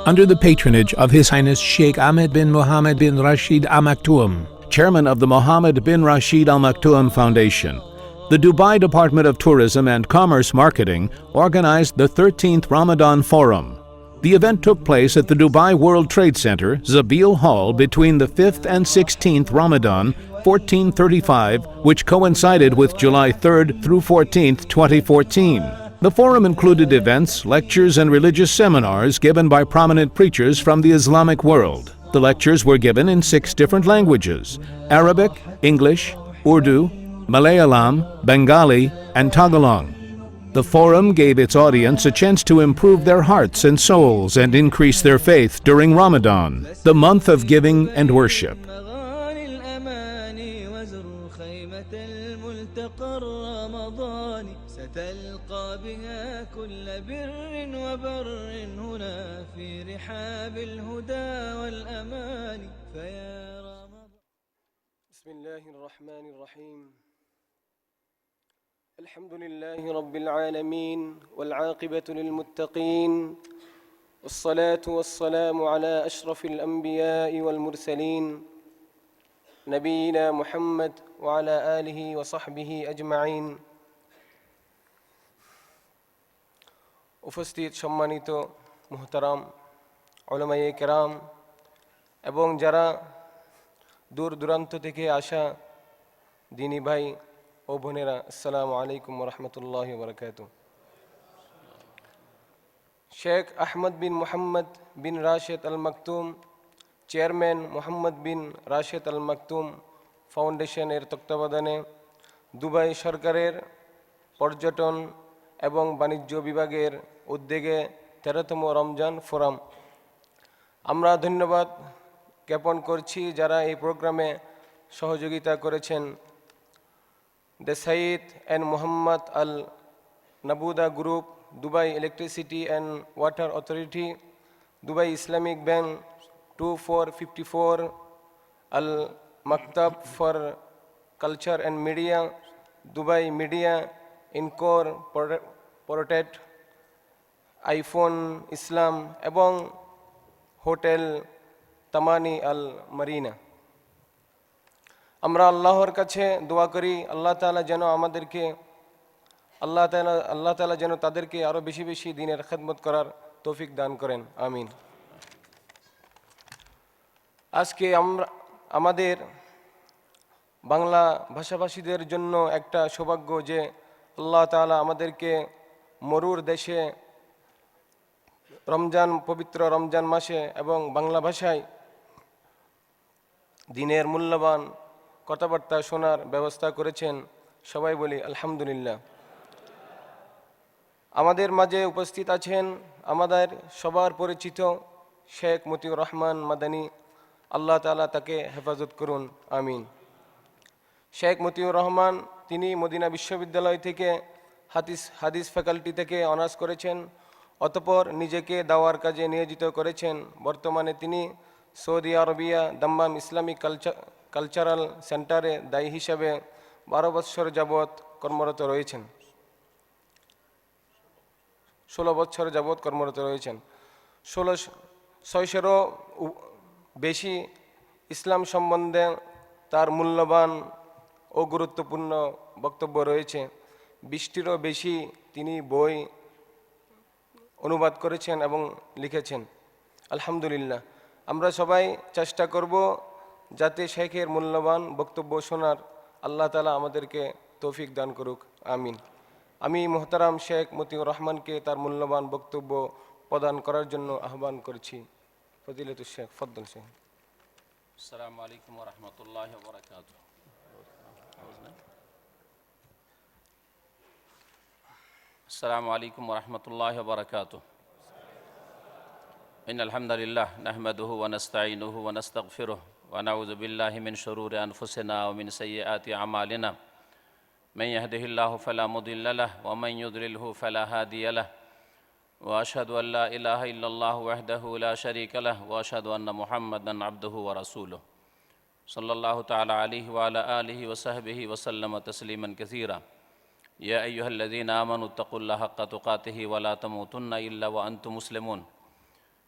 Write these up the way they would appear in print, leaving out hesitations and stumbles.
under the patronage of His Highness Sheikh Ahmed bin Mohammed bin Rashid Al Maktoum, Chairman of the Mohammed bin Rashid Al Maktoum Foundation. The Dubai Department of Tourism and Commerce Marketing organized the 13th Ramadan Forum. The event took place at the Dubai World Trade Center, Zabil Hall, between the 5th and 16th Ramadan, 1435, which coincided with July 3rd through 14th, 2014. The forum included events, lectures, and religious seminars given by prominent preachers from the Islamic world. The lectures were given in 6 different languages: Arabic, English, Urdu, Malayalam, Bengali, and Tagalog. The forum gave its audience a chance to improve their hearts and souls and increase their faith during Ramadan, the month of giving and worship. ستلقى بها كل بر وبر هنا في رحاب الهدى والأمان فيا رمضان. بسم الله الرحمن الرحيم. الحمد لله رب العالمين والعاقبة للمتقين والصلاة والسلام على أشرف الأنبياء والمرسلين نبينا محمد وعلى آله وصحبه أجمعين. উপস্থিত সম্মানিত মুহতারাম উলামায়ে কেরাম এবং যারা দূর দূরান্ত থেকে আসা দিনী ভাই ও বোনেরা, আসসালামু আলাইকুম ওয়া রাহমাতুল্লাহি ওয়া বারাকাতুহু। শেখ আহমদ বিন মোহাম্মদ বিন রাশেদ আল মাকতুম, চেয়ারম্যান মোহাম্মদ বিন রাশেদ আল মাকতুম ফাউন্ডেশনের তত্ত্বাবধানে দুবাই সরকারের পর্যটন এবং বাণিজ্য বিভাগের উদ্যোগে 13তম রমজান ফোরাম। আমরা ধন্যবাদ জ্ঞাপন করছি যারা এই প্রোগ্রামে সহযোগিতা করেছেন: the Saeed and Mohammed Al Naboodah group, Dubai electricity and water authority, Dubai Islamic bank 2454, Al Maktab for culture and media, Dubai media incorporated, iPhone Islam এবং হোটেল তামানি আল মারিনা। আমরা আল্লাহর কাছে দোয়া করি আল্লাহ তাআলা যেন আমাদেরকে আল্লাহ তাআলা যেন তাদেরকে আরও বেশি বেশি দ্বীনের খেদমত করার তৌফিক দান করেন, আমিন। আজকে আমাদের বাংলা ভাষাভাষীদের জন্য একটা সৌভাগ্য যে আল্লাহ তাআলা আমাদেরকে মরুর দেশে পবিত্র রমজান মাসে এবং বাংলা ভাষায় দ্বীনের মূল্যবান কথাবার্তা শোনার ব্যবস্থা করেছেন। সবাই বলি আলহামদুলিল্লাহ। আমাদের মাঝে উপস্থিত আছেন আমাদের সবার পরিচিত শেখ মতিউর রহমান মাদানী, আল্লাহ তাআলা তাকে হেফাজত করুন, আমিন। শেখ মতিউর রহমান তিনি মদিনা বিশ্ববিদ্যালয় থেকে হাদিস ফ্যাকাল্টি থেকে অনার্স করেছেন, অতঃপর নিজেকে দাওয়ার কাজে নিয়োজিত করেছেন। বর্তমানে তিনি Saudi Arabia Dammam Islamic cultural সেন্টারে দায়ী হিসাবে 12 বছর যাবৎ কর্মরত রয়েছেন। 16 বছর যাবৎ কর্মরত রয়েছেন। 600-এরও বেশি ইসলাম সম্বন্ধে তার মূল্যবান ও গুরুত্বপূর্ণ বক্তব্য রয়েছে। 20টিরও বেশি তিনি বই অনুবাদ করেছেন এবং লিখেছেন। আলহামদুলিল্লাহ। আমরা সবাই চেষ্টা করব যাতে শেখের মূল্যবান বক্তব্য শোনার আল্লাহ তাআলা আমাদেরকে তৌফিক দান করুক, আমিন। আমি মুহতারাম শেখ মতিউর রহমানকে তার মূল্যবান বক্তব্য প্রদান করার জন্য আহ্বান করছি। ফজিলাতুল শেখ, ফদ্দল শেখ। আসসালামু আলাইকুম ওয়া রাহমাতুল্লাহি ওয়া বারাকাতুহু। السلام عليكم ورحمة الله وبركاته. إن الحمد لله نحمده ونستعينه ونستغفره ونعوذ بالله من شرور أنفسنا ومن سيئات أعمالنا. من يهده الله فلا مضل له ومن يضلله فلا هادي له. وأشهد أن لا إله إلا الله وحده لا شريك له وأشهد أن محمدا عبده ورسوله صلى الله تعالى عليه وعلى آله وصحبه وسلم تسليما كثيرا. يا أيها الذين آمنوا اتقوا الله حق تقاته ولا تموتن إلا وأنتم مسلمون.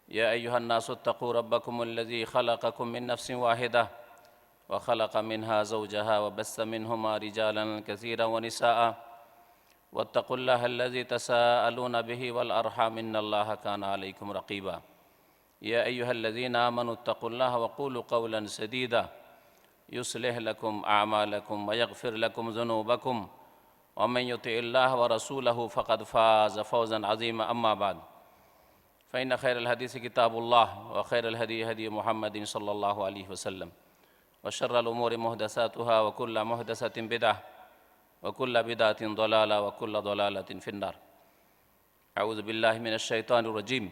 يا أيها الناس اتقوا ربكم الذي خلقكم من نفس واحدة وخلق منها زوجها وبث منهما رجالا كثيرا ونساء واتقوا الله الذي تساءلون به والأرحام إن الله كان عليكم رقيبا يا أيها الذين آمنوا اتقوا الله وقولوا قولا سديدا يصلح لكم أعمالكم ويغفر لكم ذنوبكم ومن يطع الله ورسوله فقد فاز فوزا عظيما أما بعد فإن خير الحديث كتاب الله وخير الهدي هدي محمد صلى الله عليه وسلم وشر الأمور محدثاتها وكل محدثة بدعة وكل بدعة ضلالة وكل ضلالة في النار أعوذ بالله من الشيطان الرجيم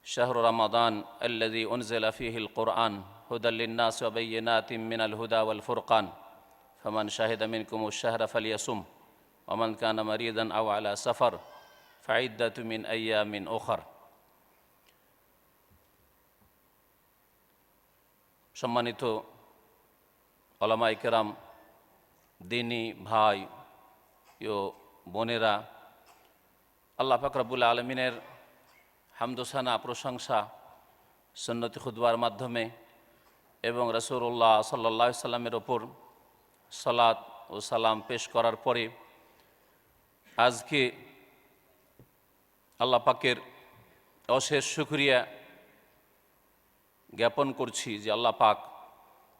شهر رمضان الذي أنزل فيه القرآن هدى للناس وبينات من الهدى والفرقان فمن شهد منكم الشهر فليصم ومن كان مريضا أو على سفر فعدة من أيام أخر সম্মানিত উলামায়ে কেরাম, দিনী ভাই ও বোনেরা, আল্লাহ পাক রব্বুল আলামিনের হামদোসানা প্রশংসা সুন্নতি খুতবার মাধ্যমে এবং রাসূলুল্লাহ সাল্লাল্লাহু আলাইহি সাল্লামের ওপর সালাত ও সালাম পেশ করার পরে আজকে আল্লাহ পাকের অশেষ শুকরিয়া জ্ঞাপন করছি যে আল্লাহ পাক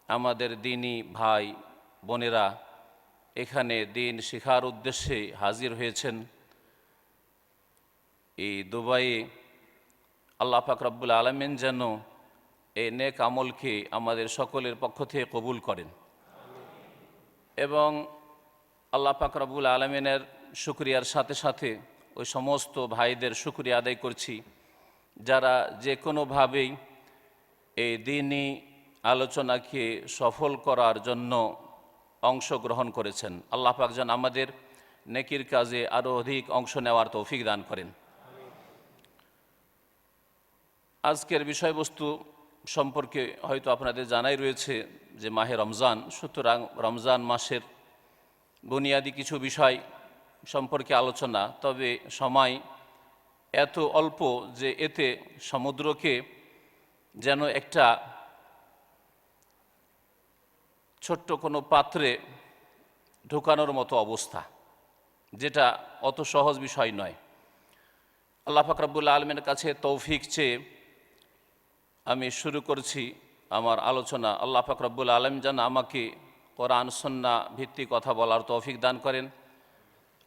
আমাদের দিনী ভাই বোনেরা এখানে দিন শিখার উদ্দেশ্যে হাজির হয়েছেন। এই দুবাইয়ে আল্লাহ পাক রব্বুল আলামিন যেন এই নেক আমলকে আমাদের সকলের পক্ষ থেকে কবুল করেন এবং আল্লাহ পাক রব্বুল আলামিনের শুকরিয়ার সাথে সাথে ওই সমস্ত ভাইদের শুকরিয়া আদায় করছি যারা যে কোনোভাবেই এই দিনই আলোচনাকে সফল করার জন্য অংশগ্রহণ করেছেন। আল্লাহ পাক যেন আমাদের নেকির কাজে আরও অধিক অংশ নেওয়ার তৌফিক দান করেন। আজকের বিষয়বস্তু সম্পর্কে হয়তো আপনাদের জানাই রয়েছে যে মাহে রমজান, সুতরাং রমজান মাসের বুনিয়াদি কিছু বিষয় সম্পর্কে আলোচনা, তবে সময় এত অল্প যে এতে সমুদ্রকে যেন একটা ছোট্ট কোনো পাত্রে ঢোকানোর মতো অবস্থা, যেটা অত সহজ বিষয় নয়। আল্লাহ পাক রব্বুল আলামিনের কাছে তৌফিক চেয়ে আমি শুরু করছি আমার আলোচনা। আল্লাহ পাক রব্বুল আলামিন যেন আমাকে কোরআন সুন্নাহ ভিত্তিক কথা বলার তৌফিক দান করেন,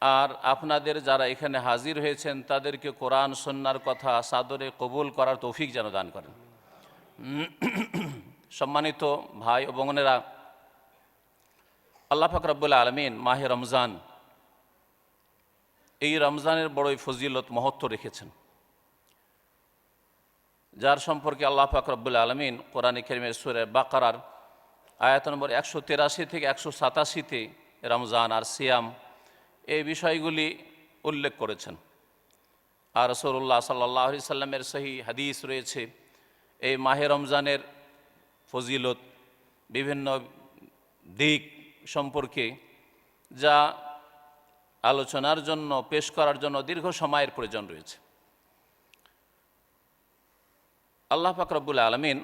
আর আপনাদের যারা এখানে হাজির হয়েছেন তাদেরকে কোরআন সুন্নাহর কথা সাদরে কবুল করার তৌফিক যেন দান করেন। সম্মানিত ভাই ও বোনেরা, আল্লাহ পাক রব্বুল আলামিন মাহে রমজান, এই রমজানের বড়ই ফজিলত মহত্ব রেখেছেন, যার সম্পর্কে আল্লাহ পাক রব্বুল আলামিন কোরআনে কারীমের সূরা বাকারার আয়াত নম্বর 183 থেকে 187-তে রমজান আর সিয়াম এই বিষয়গুলি উল্লেখ করেছেন। আর রাসূলুল্লাহ সাল্লাল্লাহু আলাইহি সাল্লামের সহিহ হাদিস রয়েছে এই মাহে রমজানের ফজিলত বিভিন্ন দিক সম্পর্কে, যা আলোচনার জন্য পেশ করার জন্য দীর্ঘ সময়ের প্রয়োজন রয়েছে। আল্লাহ পাক রব্বুল আলামিন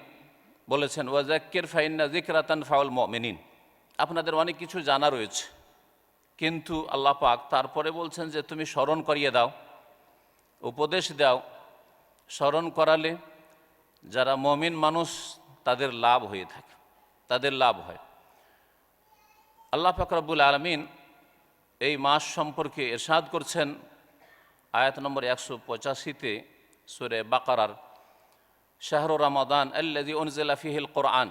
বলেছেন, ওয়াযাক্কির ফাইন্না যিকরা তানফাউল মুমিনিন। আপনাদের অনেক কিছু জানা রয়েছে, কিন্তু আল্লাহ পাক তারপরে বলছেন যে তুমি স্মরণ করিয়ে দাও, উপদেশ দাও। স্মরণ করালে যারা মুমিন মানুষ তাদের লাভ হয়ে থাকে, তাদের লাভ হয়। আল্লাহ পাক রব্বুল আলামিন এই মাস সম্পর্কে ইরশাদ করছেন আয়াত নম্বর 185-তে সূরা বাকারার, শাহরু রমাদান আল্লাযী উনজিলা ফীহিল কোরআন।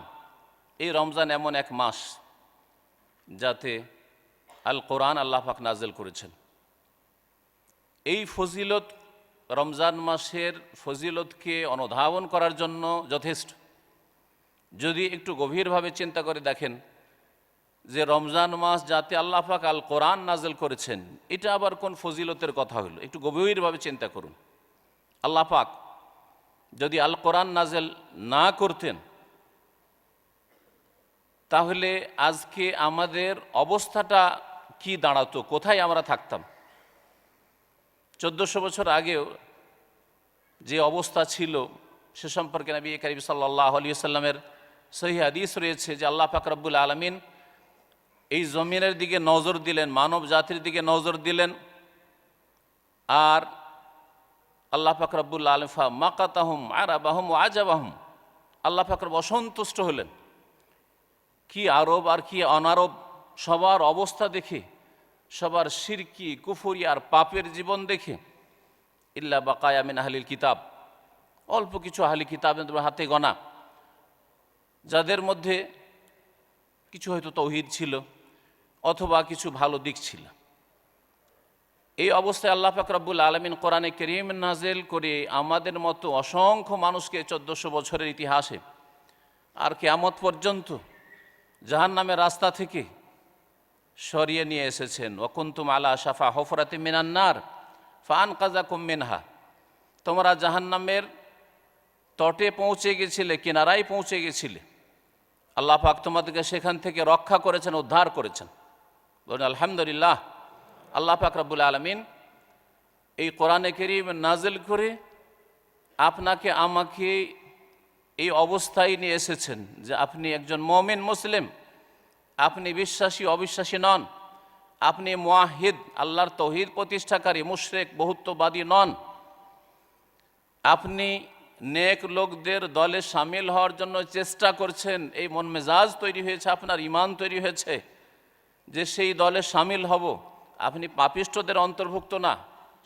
এই রমজান এমন এক মাস যাতে আল কোরআন আল্লাহ পাক নাজিল করেছেন। এই ফজিলত রমজান মাসের ফজিলতকে অনুধাবন করার জন্য যথেষ্ট। যদি একটু গভীরভাবে চিন্তা করে দেখেন যে রমজান মাস যাতে আল্লাহ পাক আল কোরআন নাজিল করেছেন, এটা আবার কোন ফজিলতের কথা হলো, একটু গভীরভাবে চিন্তা করুন। আল্লাহ পাক যদি আল কোরআন নাজিল না করতেন তাহলে আজকে আমাদের অবস্থাটা কি দাঁড়াতো, কোথায় আমরা থাকতাম? 1400 বছর আগেও যে অবস্থা ছিল সে সম্পর্কে নবী করিম সাল্লাল্লাহু আলাইহি ওয়াসাল্লামের সহিহ হাদিস রয়েছে যে আল্লাহ পাক রব্বুল আলামিন এই জমিনের দিকে নজর দিলেন, মানব জাতির দিকে নজর দিলেন, আর আল্লাহ পাক রব্বুল আলামিন মাকাতাহুম আরাবাহুম ওয়া আজাবাহুম, আল্লাহ পাক রব্বুল অসন্তুষ্ট হলেন। কি আরব আর কি অনারব সবার অবস্থা দেখে, সবার শিরকি কুফরি আর পাপের জীবন দেখে, ইল্লা বাকায়া মিন আহলিল কিতাব, অল্প কিছু আহলি কিতাবের হাতে গোনা, যাদের মধ্যে কিছু হয়তো তৌহিদ ছিল অথবা কিছু ভালো দিক ছিল। এই অবস্থায় আল্লাহ পাক রব্বুল আলামিন কোরআনে কারীম নাযিল করে আমাদের মতো অসংখ্য মানুষকে 1400 বছরের ইতিহাসে আর কিয়ামত পর্যন্ত জাহান্নামের রাস্তা থেকে সরিয়ে নিয়ে এসেছেন। ওয়াকুনতুম আলা শাফা হুফরাতিম মিনান নার ফাআনকাযাকুম মিনহা, তোমরা জাহান্নামের তটে পৌঁছে গেছিলে, কিনারায় পৌঁছে গেছিলে, আল্লাহ পাক তোমাদেরকে সেখান থেকে রক্ষা করেছেন, উদ্ধার করেছেন। বলুন আলহামদুলিল্লাহ। আল্লাহ পাক রব্বুল আলামিন এই কোরআনে কারীম নাযিল করে আপনাকে আমাকে এই অবস্থায় নিয়ে এসেছেন যে আপনি একজন মুমিন মুসলিম, আপনি বিশ্বাসী অবিশ্বাসী নন, আপনি মুয়াহিদ আল্লাহর তৌহিদ প্রতিষ্ঠাকারী, মুশরিক বহুত্ববাদী নন, আপনি নেক লোকদের দলে সামিল হওয়ার জন্য চেষ্টা করছেন, এই মন মেজাজ তৈরি হয়েছে, আপনার ঈমান তৈরি হয়েছে যে সেই দলে সামিল হব, আপনি পাপিষ্ঠদের অন্তর্ভুক্ত না।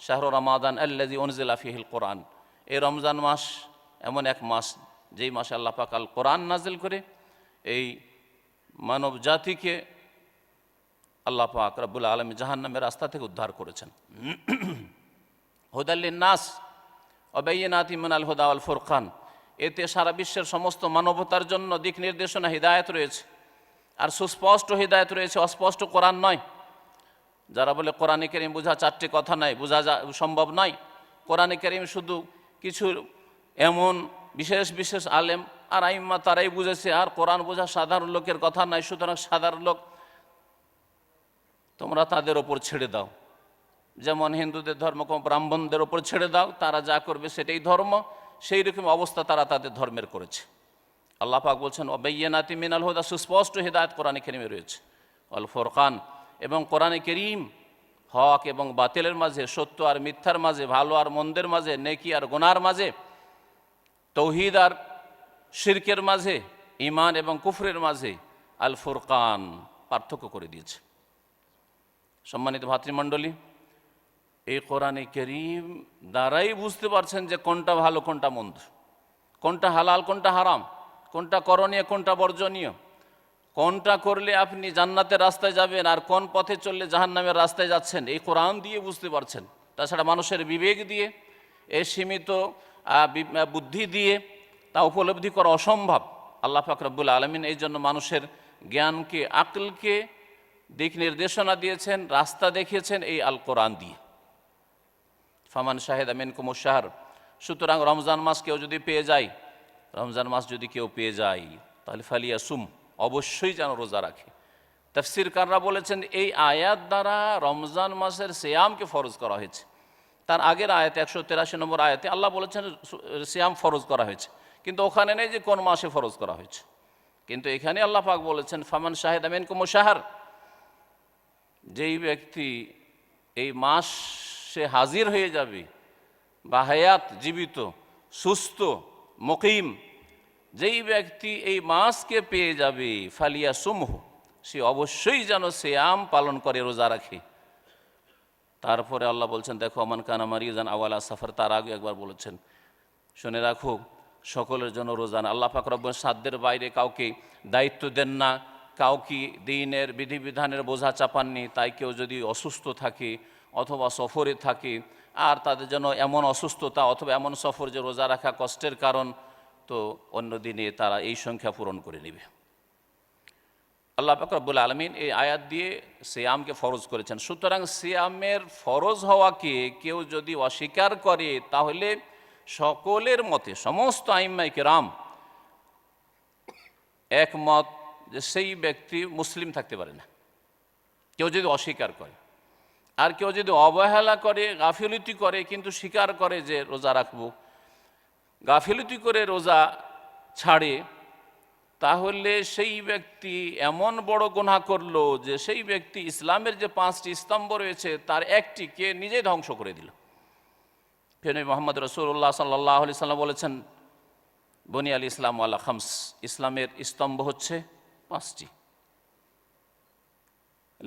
শাহরু রমাদান আল্লাযী উনজিলা ফীহিল কোরআন, এই রমজান মাস এমন এক মাস যেই মাসে আল্লাহ পাক আল কোরআন নাজিল করে এই মানব জাতিকে আল্লাহ পাক রব্বুল আলামিন জাহান্নামের রাস্তা থেকে উদ্ধার করেছেন। হুদাল লিন্নাস ওয়া বাইয়িনাতিম মিনাল হুদা ওয়াল ফুরকান, এতে সারা বিশ্বের সমস্ত মানবতার জন্য দিক নির্দেশনা হিদায়াত রয়েছে, আর সুস্পষ্ট হিদায়াত রয়েছে, অস্পষ্ট কোরআন নয়। যারা বলে কোরআনে কারীম বোঝা 4টে কথা নাই, বোঝা সম্ভব নয়, কোরআনে কারীম শুধু কিছু এমন বিশেষ বিশেষ আলেম আর আইম্মা তারাই বুঝেছে, আর কোরআন বোঝা সাধারণ লোকের কথা নাই, সুতরাং সাধারণ লোক তোমরা তাদের ওপর ছেড়ে দাও। যেমন হিন্দুদের ধর্ম ব্রাহ্মণদের ওপর ছেড়ে দাও, তারা যা করবে সেটাই ধর্ম, সেই রকম অবস্থা তারা তাদের ধর্মের করেছে। আল্লাহ পাক বলছেন ওয়া বাইয়িনাতিম মিনাল হুদা, সুস্পষ্ট হিদায়াত কোরআনে কারীমে রয়েছে, ওয়াল ফুরকান, এবং কোরআনে কারীম হক এবং বাতিলের মাঝে, সত্য আর মিথ্যার মাঝে, ভালো আর মন্দের মাঝে, নেকি আর গুনার মাঝে, তৌহিদ আর শিরকের মাঝে, ঈমান এবং কুফরের মাঝে আল ফুরকান পার্থক্য করে দিয়েছে। সম্মানিত ভাতৃমণ্ডলী, এই কোরআনে কারীম দ্বারাই বুঝতে পারছেন যে কোনটা ভালো কোনটা মন্দ, কোনটা হালাল কোনটা হারাম, কোনটা করণীয় কোনটা বর্জনীয়, কোনটা করলে আপনি জান্নাতের রাস্তায় যাবেন আর কোন পথে চললে জাহান্নামের রাস্তায় যাচ্ছেন, এই কোরআন দিয়ে বুঝতে পারছেন। তাছাড়া মানুষের বিবেক দিয়ে, এই সীমিত বুদ্ধি দিয়ে তা উপলব্ধি করা অসম্ভব। আল্লাহ পাক রব্বুল আলামিন এই জন্য মানুষের জ্ঞানকে, আকলকে দিক নির্দেশনা দিয়েছেন, রাস্তা দেখিয়েছেন এই আল কোরআন দিয়ে। ফামান শাহিদা মিনকুমুশ শাহর, সুতরাং রমজান মাস কেউ যদি পেয়ে যায়, রমজান মাস যদি কেউ পেয়ে যায় তাহলে ফালিয়াসুম, অবশ্যই যেন রোজা রাখে। তাফসীরকাররা বলেছেন এই আয়াত দ্বারা রমজান মাসের সিয়ামকে ফরজ করা হয়েছে। তার আগের আয়াতে 183 নম্বর আয়াতে আল্লাহ বলেছেন সিয়াম ফরজ করা হয়েছে, কিন্তু ওখানে নেই যে কোন মাসে ফরজ করা হয়েছে। কিন্তু এখানে আল্লাহ পাক বলেছেন ফামান শাহিদা মিনকুমুশ শাহর, যেই ব্যক্তি এই মাসে হাজির হয়ে যাবে, বা হায়াত জীবিত, সুস্থ, মুকিম, যেই ব্যক্তি এই মাসকে পেয়ে যাবে ফালিয়াসুমহু, সে অবশ্যই যেন সিয়াম পালন করে, রোজা রাখে। তারপরে আল্লাহ বলছেন দেখো মান কানা মারিজান আও আলা সাফার, তার আগে একবার বলেছেন শুনে রাখো সকলের জন্য রোজা না। আল্লাহ পাক রব্বুল সাধ্যের বাইরে কাউকে দায়িত্ব দেন না, কাউকে দ্বীনের বিধিবিধানের বোঝা চাপাননি। তাই কেউ যদি অসুস্থ থাকে অথবা সফরে থাকে, আর তাদের জন্য এমন অসুস্থতা অথবা এমন সফর যে রোজা রাখা কষ্টের কারণ, তো অন্য দিনে তারা এই সংখ্যা পূরণ করে নেবে। আল্লাহ পাক রব্বুল আলামিন এই আয়াত দিয়ে সিয়ামকে ফরজ করেছেন। সুতরাং সিয়ামের ফরজ হওয়াকে কেউ যদি অস্বীকার করে তাহলে সকলের মতে, সমস্ত আইম্মায়ে কেরাম একমত যে সেই ব্যক্তি মুসলিম থাকতে পারে না, কেউ যদি অস্বীকার করে। আর কেউ যদি অবহেলা করে, গাফিলতি করে, কিন্তু স্বীকার করে যে রোজা রাখবো, গাফিলতি করে রোজা ছাড়ে, তাহলে সেই ব্যক্তি এমন বড় গুনাহ করলো যে সেই ব্যক্তি ইসলামের যে 5টি স্তম্ভ রয়েছে তার একটিকে নিজে ধ্বংস করে দিল। ফের মোহাম্মদ রসুল্লাহ সাল্লাহ আলি সাল্লাম বলেছেন, বনি আল ইসলাম আল্লাহ খামস, ইসলামের স্তম্ভ হচ্ছে 5টি,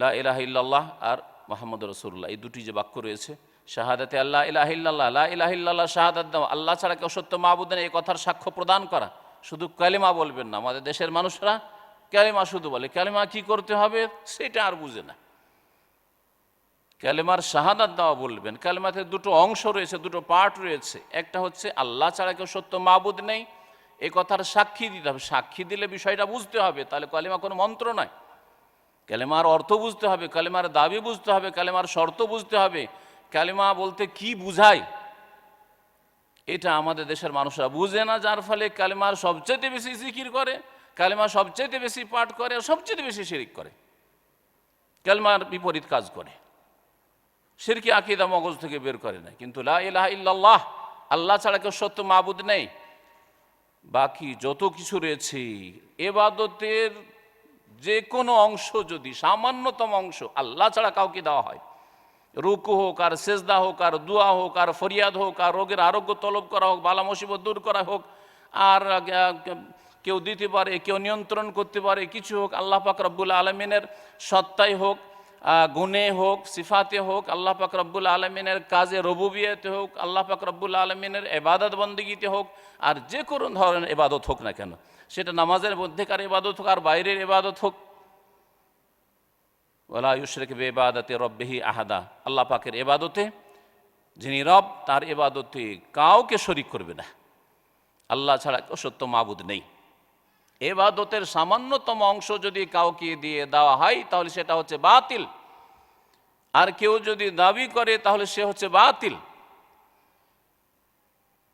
লা ইলাহা ইল্লাল্লাহ আর মুহাম্মদ রাসূলুল্লাহ, এই দুটি যে বাক্য রয়েছে, শাহাদাতে আল্লাহ ইলাহা ইল্লাল্লাহ, লা ইলাহা ইল্লাল্লাহ, শাহাদাত দাও আল্লাহ ছাড়া কেউ সত্য মাবুদ নেই, এই কথার সাক্ষ্য প্রদান করা। শুধু কালেমা বলবেন না, আমাদের দেশের মানুষরা কালেমা শুধু বলে, কালেমা কি করতে হবে সেটা আর বুঝে না। কালেমার শাহাদাত দেওয়া বলবেন। কালেমাতে দুটো অংশ রয়েছে, দুটো পার্ট রয়েছে। একটা হচ্ছে আল্লাহ ছাড়া কেউ সত্য মাবুদ নেই, এই কথার সাক্ষী দিতে হবে। সাক্ষী দিলে বিষয়টা বুঝতে হবে, তাহলে কালেমা কোনো মন্ত্র নয়। কালেমার অর্থ বুঝতে হবে, কালেমার দাবি বুঝতে হবে, কালেমার শর্ত বুঝতে হবে। কালেমা বলতে কি বুঝায় এটা আমাদের দেশের মানুষরা বুঝে না, যার ফলে কালেমার সবচেয়ে বেশি জিকির করে, কালেমা সবচেয়ে বেশি পাঠ করে, সবচেয়ে বেশি শিরক করে, কালেমার বিপরীত কাজ করে, শিরকি আকীদা মগজ থেকে বের করে না। কিন্তু লা ইলাহা ইল্লাল্লাহ, আল্লাহ ছাড়া কেউ সত্য মাবুদ নেই, বাকি যত কিছু রয়েছে ইবাদতের যে কোনো অংশ যদি সামান্যতম অংশ আল্লাহ ছাড়া কাউকে দেওয়া হয়, রুকু হোক আর সেজদা হোক আর দোয়া হোক আর ফরিয়াদ হোক আর রোগের আরোগ্য তলব করা হোক, বালা মুসিবত দূর করা হোক, আর কেউ দিতে পারে, কেউ নিয়ন্ত্রণ করতে পারে, কিছু হোক, আল্লাহ পাক রব্বুল আলমিনের সত্তায় হোক, গুণে হোক, সিফাতে হোক, আল্লাহ পাক রব্বুল আলমিনের কাজে রুবুবিয়তে হোক, আল্লাহ পাক রব্বুল আলমিনের ইবাদত বন্দেগীতে হোক, আর যে কোনো ধরনের ইবাদত হোক না কেন, সেটা নামাজের মধ্যেকার ইবাদত হোক আর বাইরের ইবাদত হোক, ওয়ালা ইউশরিক বিইবাদাতি রাব্বিহি আহাদা, আল্লাহ পাকের ইবাদতে যিনি রব তার ইবাদতে কাউকে শরীক করবে না, আল্লাহ ছাড়া কেউ সত্য মাবুদ নেই। ইবাদতের সামান্যতম অংশ যদি কাউকে দিয়ে দেওয়া হয় তাহলে সেটা হচ্ছে বাতিল, আর কেউ যদি দাবি করে তাহলে সে হচ্ছে বাতিল।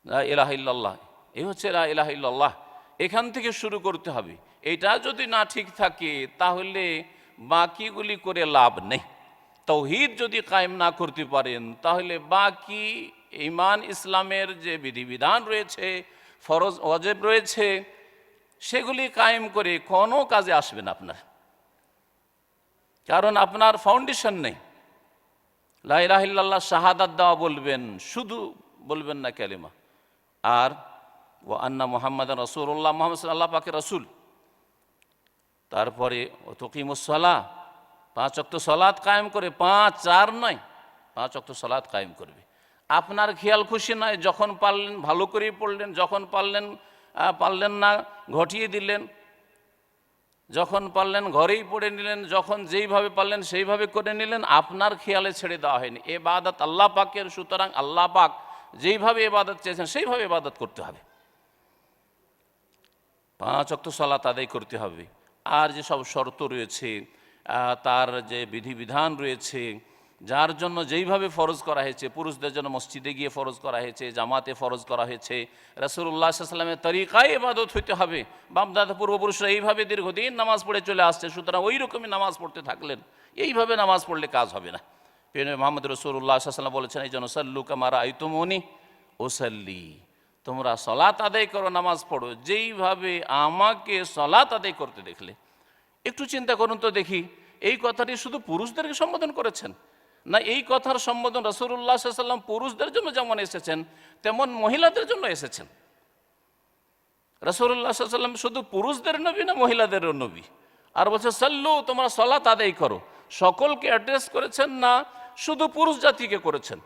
লা ইলাহা ইল্লাল্লাহ, এই হচ্ছে লা ইলাহা ইল্লাল্লাহ, এখান থেকে শুরু করতে হবে। এটা যদি না ঠিক থাকে তাহলে বাকিগুলি করে লাভ নেই। তাওহীদ যদি কায়েম না করতে পারেন তাহলে বাকি ঈমান ইসলামের যে বিধিবিধান রয়েছে, ফরজ ওয়াজিব রয়েছে, সেগুলি কায়েম করে কোনো কাজে আসবে না আপনার, কারণ আপনার ফাউন্ডেশন নেই। লা ইলাহা ইল্লাল্লাহ শাহাদাত দেওয়া বলবেন, শুধু বলবেন না কালেমা, আর ওয়া আন্না মুহাম্মাদান রাসূলুল্লাহ, মুহাম্মদ আল্লাহ পাকের রাসূল, তারপরে তুকিমুস সালাহ, 5 ওয়াক্ত সালাত কায়েম করে, 5-4 নয়, 5 ওয়াক্ত সালাত কায়েম করবে। আপনার খেয়াল খুশি নয়, যখন পারলেন ভালো করেই পড়লেন, যখন পারলেন না ঘটিয়ে দিলেন, যখন পারলেন ঘরেই পড়ে নিলেন, যখন যেইভাবে পারলেন সেইভাবে করে নিলেন, আপনার খেয়ালে ছেড়ে দেওয়া হয়নি। ইবাদত আল্লাহ পাকের, সুতরাং আল্লাহ পাক যেইভাবে ইবাদত চেয়েছেন সেইভাবে ইবাদত করতে হবে। 5 ওয়াক্ত সালাত আদায় করতে হবে। আর যেসব শর্ত রয়েছে, তার যে বিধিবিধান রয়েছে, যার জন্য যেইভাবে ফরজ করা হয়েছে, পুরুষদের জন্য মসজিদে গিয়ে ফরজ করা হয়েছে, জামাতে ফরজ করা হয়েছে, রাসূলুল্লাহ সাল্লাল্লাহু আলাইহি ওয়াসাল্লামের তরিকায় ইবাদত হইতে হবে। বাপদাদা পূর্বপুরুষরা এইভাবে দীর্ঘদিন নামাজ পড়ে চলে আসছে, সুতরাং ওই রকমই নামাজ পড়তে থাকলেন। এইভাবে নামাজ পড়লে কাজ হবে না। মুহাম্মদ রাসূলুল্লাহ সাল্লাল্লাহু আলাইহি ওয়াসাল্লাম বলেছেন, এই জন্য সাল্লু কামা রাআইতুমুনি উসাল্লি, তোমরা সালাত আদায় করো, নামাজ পড়ো যেইভাবে আমাকে সালাত আদায় করতে দেখলে। একটু চিন্তা করুন তো দেখি, এই কথাটি শুধু পুরুষদেরকে সম্বোধন করেছেন না, এই কথার সম্বোধন রাসূলুল্লাহ সাল্লাল্লাহু আলাইহি ওয়াসাল্লাম পুরুষদের জন্য যেমন এসেছেন তেমন মহিলাদের জন্য এসেছেন। রাসূলুল্লাহ সাল্লাল্লাহু আলাইহি ওয়াসাল্লাম শুধু পুরুষদের নবী না মহিলাদেরও নবী? আর বলছে সাল্লু, তোমরা সালাত আদায় করো, সকলকে অ্যাড্রেস করেছেন না শুধু পুরুষ জাতিকে করেছেন?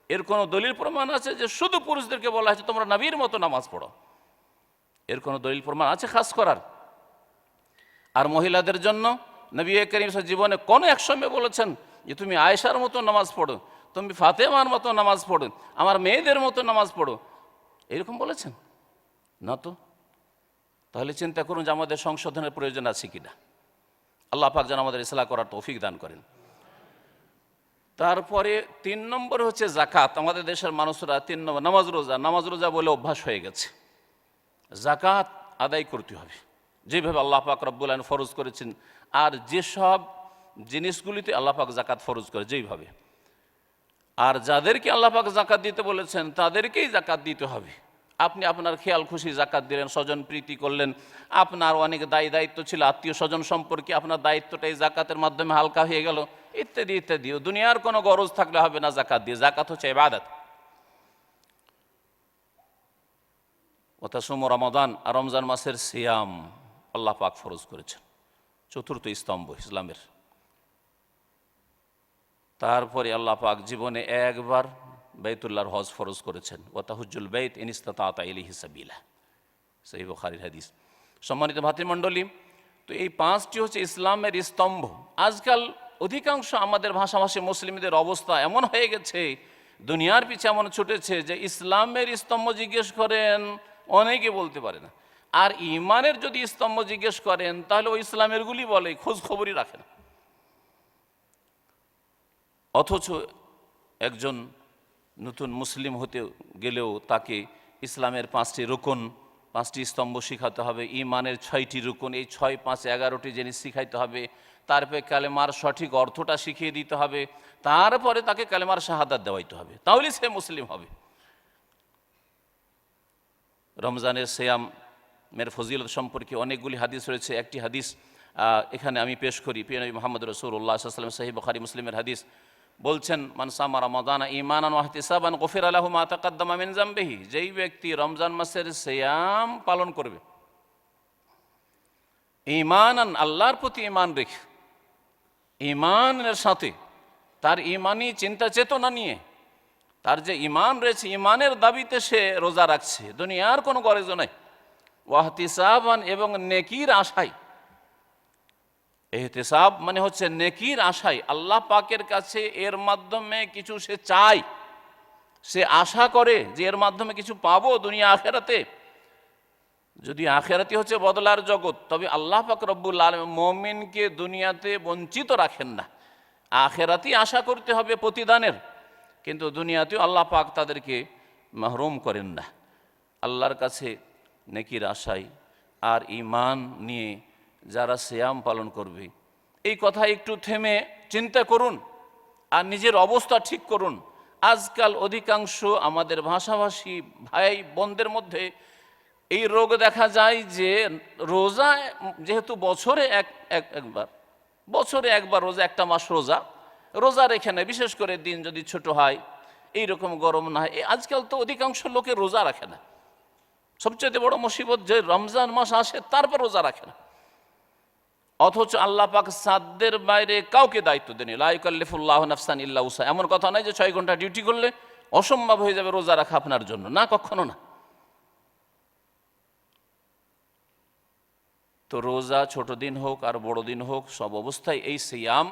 এর কোনো দলিল প্রমাণ আছে যে শুধু পুরুষদেরকে বলা হয়েছে তোমরা নবীর মতো নামাজ পড়ো? এর কোনো দলিল প্রমাণ আছে খাস করার? আর মহিলাদের জন্য নবী করিম জীবনে কোন এক সময় বলেছেন যে তুমি আয়েশার মতো নামাজ পড়ো, তুমি ফাতেমার মতো নামাজ পড়ো, আমার মেয়েদের মতো নামাজ পড়ো, এরকম বলেছেন না তো? তাহলে চিন্তা করুন যে আমাদের সংশোধনের প্রয়োজন আছে কিনা। আল্লাহ পাক যেন আমাদের ইসলাহ করার তৌফিক দান করেন। তারপরে 3 নম্বর হচ্ছে যাকাত। আমাদের দেশের মানুষরা 3 নম্বর নামাজ রোজা বলে অভ্যাস হয়ে গেছে। যাকাত আদায় করতে হবে যেভাবে আল্লাহ পাক রব্বুল আলামিন ফরজ করেছেন, আর যেসব জিনিসগুলিতে আল্লাহ পাক যাকাত ফরজ করে যেইভাবে, আর যাদেরকে আল্লাহ পাক যাকাত দিতে বলেছেন তাদেরকেই যাকাত দিতে হবে। আপনি আপনার খেয়াল খুশি জাকাত দিলেন, স্বজন প্রীতি করলেন, আপনার অনেক দায়িত্ব ছিল আত্মীয় স্বজন সম্পর্কে, আপনার দায়িত্বটা এই জাকাতের মাধ্যমে হালকা হয়ে গেল, ইত্যাদি ইত্যাদি। দুনিয়ার কোনো গরজ থাকলে হবে না জাকাত দিয়ে। জাকাত হচ্ছে ইবাদত। ওয়াতাসুমু রমাদান, আর রমজান মাসের সিয়াম আল্লাহ পাক ফরজ করেছেন, চতুর্থ স্তম্ভ ইসলামের। তারপরে আল্লাহ পাক জীবনে একবার বাইতুল্লাহর হজ ফরজ করেছেন, ওয়াতাহুজ্জুল বাইত ইন ইসতাতা ইলাইহি সাবিলা, সহিহ বুখারীর হাদিস। সম্মানিত ভাতৃমণ্ডলী, তো এই পাঁচটি হচ্ছে ইসলামের স্তম্ভ। আজকাল অধিকাংশ আমাদের ভাষাভাষী মুসলিমদের অবস্থা এমন হয়ে গেছে, দুনিয়ার পিছে এমন ছুটেছে যে ইসলামের স্তম্ভ জিজ্ঞেস করেন অনেকে বলতে পারে না, আর ইমানের যদি স্তম্ভ জিজ্ঞেস করেন তাহলে ওই ইসলামেরগুলি বলে, খোঁজ খবরই রাখে না। অথচ একজন নতুন মুসলিম হতে গেলেও তাকে ইসলামের 5টি রুকন, 5টি স্তম্ভ শিখাতে হবে, ইমানের 6টি রুকন, এই 6, 5, 11টি জিনিস শিখাইতে হবে। তারপরে কালেমার সঠিক অর্থটা শিখিয়ে দিতে হবে, তারপরে তাকে কালেমার শাহাদাত দেওয়াইতে হবে, তাহলে সে মুসলিম হবে। রমজানের সিয়ামের ফজিলত সম্পর্কে অনেকগুলি হাদিস রয়েছে। একটি হাদিস এখানে আমি পেশ করি। প্রিয় নবী মুহাম্মদ রাসূলুল্লাহ সাল্লাল্লাহু আলাইহি ওয়াসাল্লাম, সহিহ বুখারী মুসলিমের হাদিস, বলছেন, মান সামা রমাদানা ঈমানান ওয়া ইহতিসাবান গুফিরা লাহু মা তাকাদ্দামা মিন যামবিহি, যেই ব্যক্তি রমজান মাসের সিয়াম পালন করবে ঈমানান, আল্লাহর প্রতি ঈমান রেখে, ঈমানের সাথে, তার ঈমানি চিন্তা চেতনা নিয়ে, তার যে ঈমান রয়েছে ঈমানের দাবিতে সে রোজা রাখছে, দুনিয়ার কোনো গরজ নাই, ওয়া ইহতিসাবান, এবং নেকির আশায়। ইহতিসাব মানে হচ্ছে নেকির আশায়, আল্লাহ পাকের কাছে এর মাধ্যমে কিছু সে চায়, সে আশা করে যে এর মাধ্যমে কিছু পাবো দুনিয়া আখেরাতে। যদি আখেরাতে হচ্ছে বদলার জগৎ, তবে আল্লাহ পাক রব্বুল আলামিন মুমিনকে দুনিয়াতে বঞ্চিত রাখেন না, আখেরাতেই আশা করতে হবে প্রতিদানের, কিন্তু দুনিয়াতেও আল্লাহ পাক তাদেরকে মাহরুম করেন না। আল্লাহর কাছে নেকির আশায় আর ঈমান নিয়ে যারা সিয়াম পালন করবে, এই কথা একটু থেমে চিন্তা করুন আর নিজের অবস্থা ঠিক করুন। আজকাল অধিকাংশ আমাদের ভাষাভাষী ভাই বোনদের মধ্যে এই রোগ দেখা যায় যে রোজা, যেহেতু বছরে একবার রোজা, একটা মাস রোজা রেখে নেয়, বিশেষ করে দিন যদি ছোট হয়, এইরকম গরম না হয়, আজকাল তো অধিকাংশ লোকে রোজা রাখে না। সবচেয়ে বড় মুসিবত যে রমজান মাস আসে তারপর রোজা রাখে না, অথচ আল্লাহ পাক সাধ্যের বাইরে কাউকে দায়িত্ব দেন। লা ইউকাল্লিফুল্লাহু নাফসান ইল্লা উসা, এমন কথা নাই যে 6 ঘন্টা ডিউটি করলে অসম্ভব হয়ে যাবে রোজা রাখা আপনার জন্য, না, কখনো না। তো রোজা ছোট দিন হোক আর বড় দিন হোক, সব অবস্থায় এই সিয়াম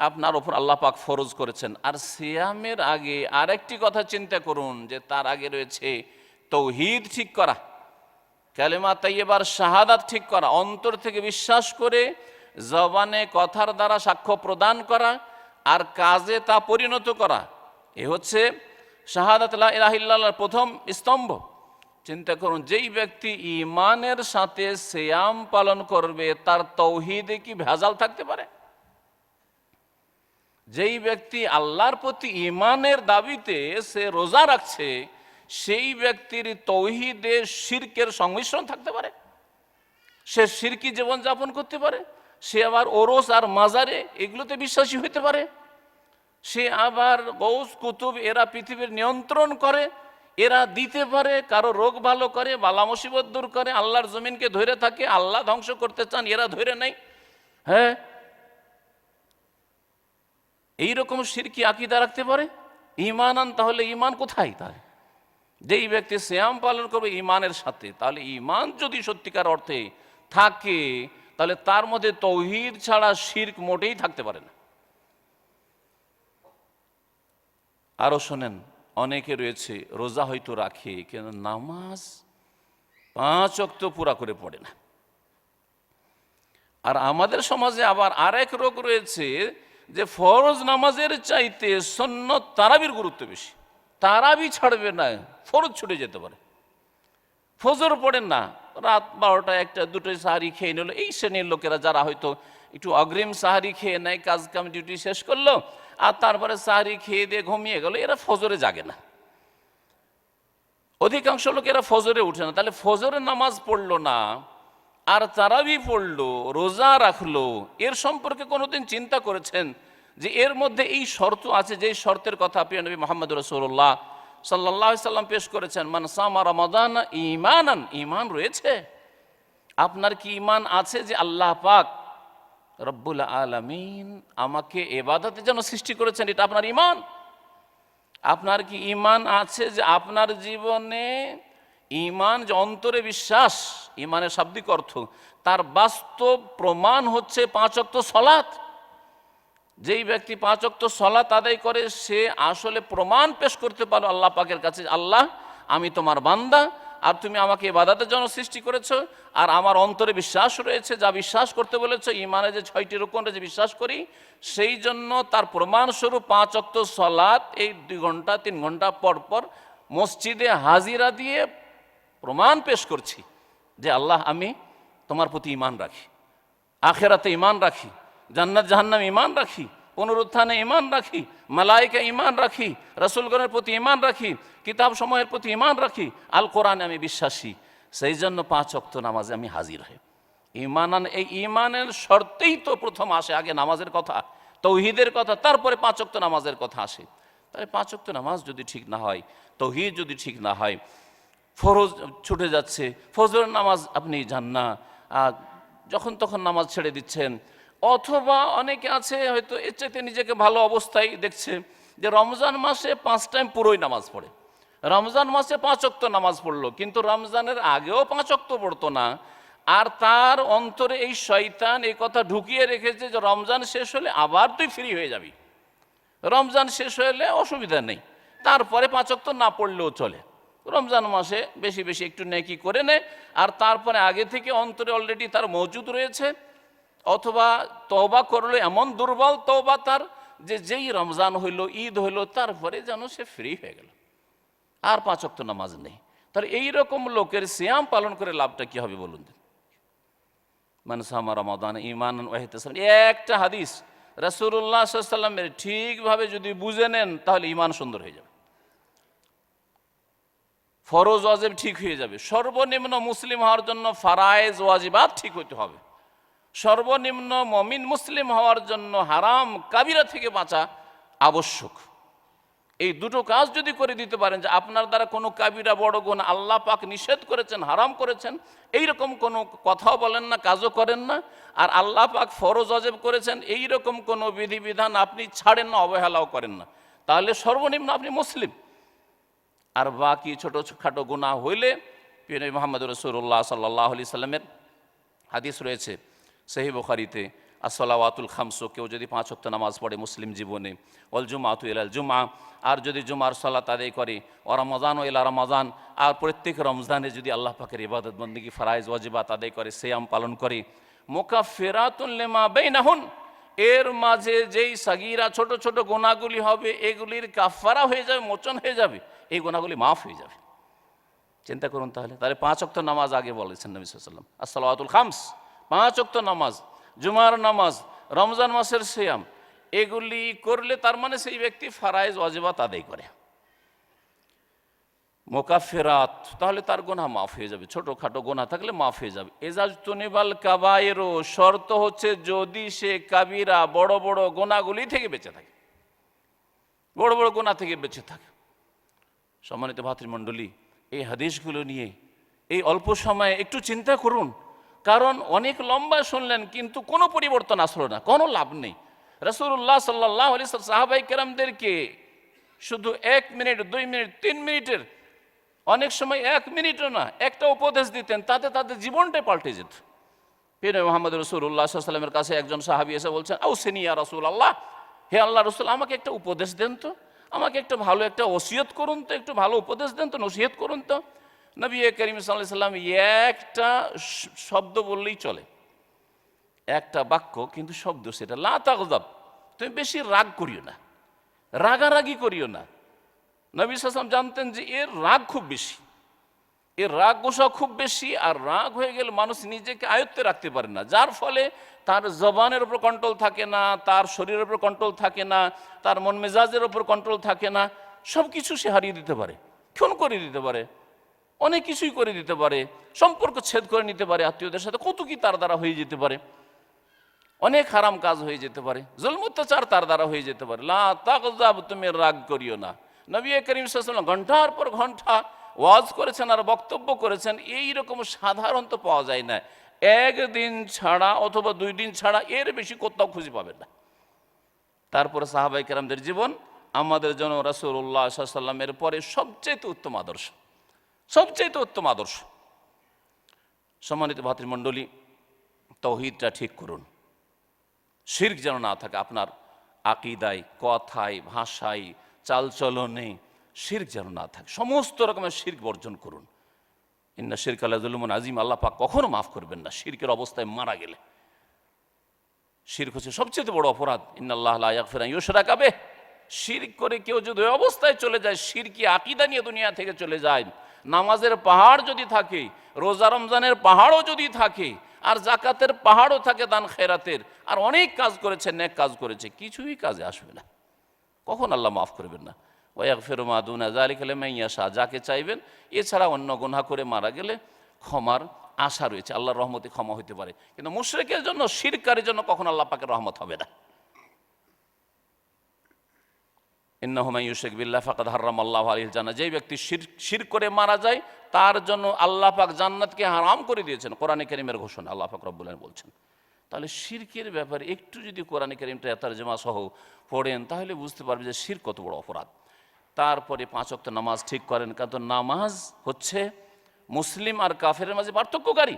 আপনার ওপর আল্লাহ পাক ফরজ করেছেন। আর সিয়ামের আগে আরেকটি কথা চিন্তা করুন, যে তার আগে রয়েছে তৌহিদ ঠিক করা, কালেমা তাইয়্যিবার শাহাদাত ঠিক করা, অন্তর থেকে বিশ্বাস করে জবানে কথার দ্বারা সাক্ষ্য প্রদান করা আর কাজে তা পরিণত করা, এ হচ্ছে শাহাদাত লা ইলাহা ইল্লাল্লাহর প্রথম স্তম্ভ। চিন্তা করুন, যেই ব্যক্তি ঈমানের সাথে সিয়াম পালন করবে তার তৌহিদে কি ভেজাল থাকতে পারে? যেই ব্যক্তি আল্লাহর প্রতি ঈমানের দাবিতে সে রোজা রাখছে, সেই ব্যক্তির তৌহিদে শিরকের সংমিশ্রণ থাকতে পারে? সে শিরকি জীবনযাপন করতে পারে, সে আবার ওরস আর মাজারে এগুলোতে বিশ্বাসী হতে পারে, সে আবার গৌস কুতুব এরা পৃথিবীর নিয়ন্ত্রণ করে, এরা দিতে পারে, কারো রোগ ভালো করে, বালা মুসিবত দূর করে, আল্লাহর জমিনকে ধরে থাকে, আল্লাহ ধ্বংস করতে চান, এরা ধরে নেই। হ্যাঁ, এইরকম শিরকি আকীদা রাখতে পারে? ঈমানান, তাহলে ঈমান কোথায়? তাহলে যেই ব্যক্তি সিয়াম পালন করবে ঈমানের সাথে, তাহলে ঈমান যদি সত্যিকার অর্থে থাকে তাহলে তার মধ্যে তৌহিদ ছাড়া শিরক মোটেই থাকতে পারে না। আরো শোনেন, অনেকে রয়েছে রোজা হয়তো রাখে কিন্তু নামাজ 5 ওয়াক্ত পুরা করে পড়ে না। আর আমাদের সমাজে আবার আরেক রোগ রয়েছে যে ফরজ নামাজের চাইতে সুন্নত তারাবির গুরুত্ব বেশি, তারাবি ছাড়বে না, ফরজ ছুটে যেতে পারে। ফজর পড়েন না, রাত 12টা 1টা 2টোয় সাহারি খেয়ে নিল, এই শ্রেণীর লোকেরা যারা হয়তো একটু অগ্রিম সাহারি খেয়ে নেয়, কাজ কাম ডিউটি শেষ করলো আর তারপরে সাহারি খেয়ে দিয়ে ঘুমিয়ে গেল, এরা ফজরে জাগে না। অধিকাংশ লোকেরা ফজরে উঠে না, তাহলে ফজরের নামাজ পড়লো না আর তারাবি পড়লো, রোজা রাখলো, এর সম্পর্কে কোনোদিন চিন্তা করেছেন যে এর মধ্যে এই শর্ত আছে, যেই শর্তের কথা প্রিয় নবী মুহাম্মদ রাসূলুল্লাহ সাল্লাল্লাহু আলাইহি সাল্লাম পেশ করেছেন, মান সামা রমাদান ঈমানান, ঈমান রয়েছে? আপনার কি ঈমান আছে যে আল্লাহ পাক রব্বুল আলামিন আমাকে ইবাদতের জন্য সৃষ্টি করেছেন, এটা আপনার ঈমান? আপনার কি ঈমান আছে যে আপনার জীবনে ঈমান যে অন্তরে বিশ্বাস, ঈমানের শাব্দিক অর্থ, তার বাস্তব প্রমাণ হচ্ছে 5 ওয়াক্ত সালাত? যেই ব্যক্তি 5 ওয়াক্ত সালাত আদায় করে সে আসলে প্রমাণ পেশ করতে পারলো আল্লাহ পাকের কাছে, আল্লাহ আমি তোমার বান্দা আর তুমি আমাকে ইবাদতের জন্য সৃষ্টি করেছো, আর আমার অন্তরে বিশ্বাস রয়েছে, যা বিশ্বাস করতে বলেছো, ঈমানে যে 6টি রুকন যে বিশ্বাস করি, সেই জন্য তার প্রমাণস্বরূপ 5 ওয়াক্ত সালাত এই 2 ঘন্টা 3 ঘন্টা পর পর মসজিদে হাজিরা দিয়ে প্রমাণ পেশ করছি যে আল্লাহ আমি তোমার প্রতি ঈমান রাখি, আখিরাতে ঈমান রাখি, জান্নাত জাহান্নাম ঈমান রাখি, পুনরুত্থানে ঈমান রাখি, মালায়েকা ঈমান রাখি, রাসূলগণের প্রতি ঈমান রাখি, কিতাব সমূহের প্রতি ঈমান রাখি, আল কোরআনে আমি বিশ্বাসী, সেই জন্য 5 ওয়াক্ত নামাজে আমি হাজির হই। ঈমান, এই ঈমানের শর্তেই তো প্রথম আসে আগে নামাজের কথা, তৌহিদের কথা, তারপরে 5 ওয়াক্ত নামাজের কথা আসে। তাহলে 5 ওয়াক্ত নামাজ যদি ঠিক না হয়, তৌহিদ যদি ঠিক না হয়, ফরজ ছুটে যাচ্ছে, ফজরের নামাজ আপনি যান না, যখন তখন নামাজ ছেড়ে দিচ্ছেন, অথবা অনেকে আছে হয়তো এর চাইতে নিজেকে ভালো অবস্থায় দেখছে যে রমজান মাসে 5 টাইম পুরোই নামাজ পড়ে, রমজান মাসে 5 ওয়াক্ত নামাজ পড়লো, কিন্তু রমজানের আগেও 5 ওয়াক্ত পড়তো না, আর তার অন্তরে এই শয়তান এই কথা ঢুকিয়ে রেখেছে যে রমজান শেষ হলে আবার তুই ফ্রি হয়ে যাবি, রমজান শেষ হলে অসুবিধা নেই, তারপরে 5 ওয়াক্ত না পড়লেও চলে, রমজান মাসে বেশি বেশি একটু নেকি করে নেয়, আর তারপরে আগে থেকে অন্তরে অলরেডি তার মজুদ রয়েছে, অথবা তওবা করলো এমন দুর্বল তওবা তার যে যেই রমজান হইল, ঈদ হইল, তারপরে যেন সে ফ্রি হয়ে গেল, আর 5 ওয়াক্ত নামাজ নেই। তাহলে এইরকম লোকের সিয়াম পালন করে লাভটা কি হবে বলুন? মান সামা রমাদান ঈমানান ওয়া ইহতিসাবান, একটা হাদিস রাসূলুল্লাহ সাল্লাল্লাহু আলাইহি ওয়াসাল্লামের ঠিকভাবে যদি বুঝে নেন তাহলে ঈমান সুন্দর হয়ে যাবে, ফরজ ওয়াজিব ঠিক হয়ে যাবে। সর্বনিম্ন মুসলিম হওয়ার জন্য ফারায়েজ ওয়াজিবাত ঠিক হতে হবে, সর্বনিম্ন মুমিন মুসলিম হওয়ার জন্য হারাম কাবিরা থেকে বাঁচা আবশ্যক। এই দুটো কাজ যদি করে দিতে পারেন, যে আপনার দ্বারা কোনো কাবিরা বড় গুনাহ আল্লাহ পাক নিষেধ করেছেন, হারাম করেছেন, এইরকম কোনো কথাও বলেন না, কাজও করেন না, আর আল্লাহ পাক ফরজ ওয়াজিব করেছেন এইরকম কোনো বিধিবিধান আপনি ছাড়েন না, অবহেলাও করেন না, তাহলে সর্বনিম্ন আপনি মুসলিম। আর বাকি ছোটোখাটো গুনাহ হইলে প্রিয় নবী মুহাম্মদ রাসূলুল্লাহ সাল্লাল্লাহু আলাইহি সাল্লামের হাদিস রয়েছে সহিহ বুখারীতে, আসসালাওয়াতুল খামসু, কেউ যদি 5 ওয়াক্ত নামাজ পড়ে মুসলিম জীবনে, ওয়াল জুমআতু ইলাল জুমআ, আর যদি জুমার সালাত আদায় করে, ও রমাদান ও ইলা রমাদান, আর প্রত্যেক রমজানে যদি আল্লাহ পাকের ইবাদত বন্দেগী ফরাইজ ওয়াজিবাত আদায় করে, সিয়াম পালন করে, মুকাফফিরাতুন লিমা বাইনাহুন, এর মাঝে যেই সাগীরা ছোট ছোট গুনাহগুলি হবে এগুলির কাফারা হয়ে যাবে, মোচন হয়ে যাবে, এই গুনাহগুলি মাফ হয়ে যাবে। চিন্তা করুন তাহলে। 5 ওয়াক্ত নামাজ আগে বলেছেন নবী সাল্লাল্লাহু আলাইহি ওয়াসাল্লাম, আসসালাওয়াতুল খামস, 5 ওয়াক্ত নামাজ, জুমার নামাজ, রমজান মাসের সিয়াম, এগুলি করলে তার মানে সেই ব্যক্তি ফারায়েজ ওয়াজিবাত আদায় করে। মুকাফফিরাত, তাহলে তার গুনাহ মাফ হয়ে যাবে, ছোটখাটো গুনাহ থাকলে মাফ হয়ে যাবে। এজাজতুনিবাল কাবায়েরু, শর্ত হচ্ছে যদি সে কাবিরা বড় বড় গুনাহগুলি থেকে বেঁচে থাকে, বড় বড় গুনাহ থেকে বেঁচে থাকে। সম্মানিত ভাতৃমণ্ডলী, এই হাদিসগুলো নিয়ে এই অল্প সময়ে একটু চিন্তা করুন, কারণ অনেক লম্বা শুনলেন কিন্তু কোনো পরিবর্তন আসলো না, কোনো লাভ নেই। রাসূলুল্লাহ সাল্লাল্লাহু আলাইহি ওয়াসাল্লাম সাহাবায়ে কেরামদেরকে শুধু 1 মিনিট 2 মিনিট 3 মিনিটের, অনেক সময় 1 মিনিটও না, একটা উপদেশ দিতেন, তাতে তাদের জীবনটাই পাল্টে যেত। প্রিয় নবী মুহাম্মদ রাসূলুল্লাহ সাল্লাল্লাহু আলাইহি ওয়াসাল্লামের কাছে একজন সাহাবী এসে বলছেন, আউসিনি ইয়া রাসূলুল্লাহ, হে আল্লাহর রাসূল, আমাকে একটা উপদেশ দেন তো, আমাকে একটা ভালো একটা ওসিয়ত করুন তো, একটু ভালো উপদেশ দেন তো, নসিহত করুন তো। নবী করিম সাল্লাল্লাহু আলাইহি ওয়াসাল্লাম একটা শব্দ বললেই চলে, একটা বাক্য, কিন্তু শব্দ সেটা, লা তাগযাব, তুমি বেশি রাগ করিও না, রাগারাগি করিও না। নবী সাল্লাল্লাহু আলাইহি ওয়াসাল্লাম জানতেন যে এর রাগ খুব বেশি, এর রাগ গোসা খুব বেশি, আর রাগ হয়ে গেলে মানুষ নিজেকে আয়ত্তে রাখতে পারে না, যার ফলে তার জবানের উপর কন্ট্রোল থাকে না, তার শরীরের উপর কন্ট্রোল থাকে না, তার মন মেজাজের উপর কন্ট্রোল থাকে না, সব কিছু সে হারিয়ে দিতে পারে, খুন করে দিতে পারে। অনেক কিছুই করে দিতে পারে, সম্পর্ক ছেদ করে নিতে পারে, আত্মীয়দের সাথে কত কি তার দ্বারা হয়ে যেতে পারে, অনেক হারাম কাজ হয়ে যেতে পারে, জুলম অত্যাচার তার দ্বারা হয়ে যেতে পারে। লা তাগজাব, তুমি রাগ করিও না। নবী করিম সাল্লাল্লাহু আলাইহি ওয়াসাল্লাম ঘন্টার পর ঘন্টা ওয়াজ করেছেন আর বক্তব্য করেছেন, এই রকম সাধারণত পাওয়া যায় না। একদিন ছাড়া অথবা 2 দিন ছাড়া এর বেশি কোথাও খুঁজে পাবেন না। তারপরে সাহাবায়ে কেরামদের জীবন আমাদের জন্য রাসূলুল্লাহ সাল্লাল্লাহু আলাইহি ওয়াসাল্লামের পরে সবচেয়ে উত্তম আদর্শ, সবচেয়ে উত্তম আদর্শ। সম্মানিত ভাতৃমণ্ডলী, তাওহীদটা ঠিক করুন, শিরক যেন না থাকে আপনার আকীদায়, কথায়, ভাষায়, চালচলনে শিরক যেন না থাকে। সমস্ত রকমের শিরক বর্জন করুন। ইন্না শিরকা লাযুলুমুন আযীম, আল্লাহ পাক কখনো মাফ করবেন না শিরকের অবস্থায় মারা গেলে। শিরক হচ্ছে সবচেয়ে বড় অপরাধ। ইন্নাল্লাহা লা ইয়াগফিরু আন ইউশরাকা বিহি, শিরক করে কেউ যদি ওই অবস্থায় চলে যায়, শিরকি আকীদা নিয়ে দুনিয়া থেকে চলে যায়, নামাজের পাহাড় যদি থাকে, রোজা রমজানের পাহাড়ও যদি থাকে, আর জাকাতের পাহাড়ও থাকে, দান খেরাতের, আর অনেক কাজ করেছে, নেক কাজ করেছে, কিছুই কাজে আসবে না, কখন আল্লাহ মাফ করবেন না। ওয়াগফিরু মা দুনা যালিকা লিমান ইয়াশা, যাকে চাইবেন। এছাড়া অন্য গুনাহ করে মারা গেলে ক্ষমার আশা রয়েছে, আল্লাহর রহমতে ক্ষমা হতে পারে, কিন্তু মুশরিকের জন্য, শিরকারের জন্য কখন আল্লাহ পাকের রহমত হবে না। ইন্নাহু মান ইউশরিক বিল্লাহি ফাকাদ হারামাল্লাহু আলাইহিল জান্নাহ, যে ব্যক্তি শিরক করে মারা যায় তার জন্য আল্লাহ পাক জান্নাতকে হারাম করে দিয়েছেন, কোরআনে কারীমের ঘোষণা আল্লাহ পাক রব্বুল আলামিন বলছেন। তাহলে শিরকের ব্যাপারে একটু যদি কোরআনে কারীমটা তারজমা সহ পড়েন তাহলে বুঝতে পারবে যে শিরক কত বড় অপরাধ। তারপরে 5 ওয়াক্ত নামাজ ঠিক করেন, কারণ নামাজ হচ্ছে মুসলিম আর কাফেরের মাঝে পার্থক্যকারী।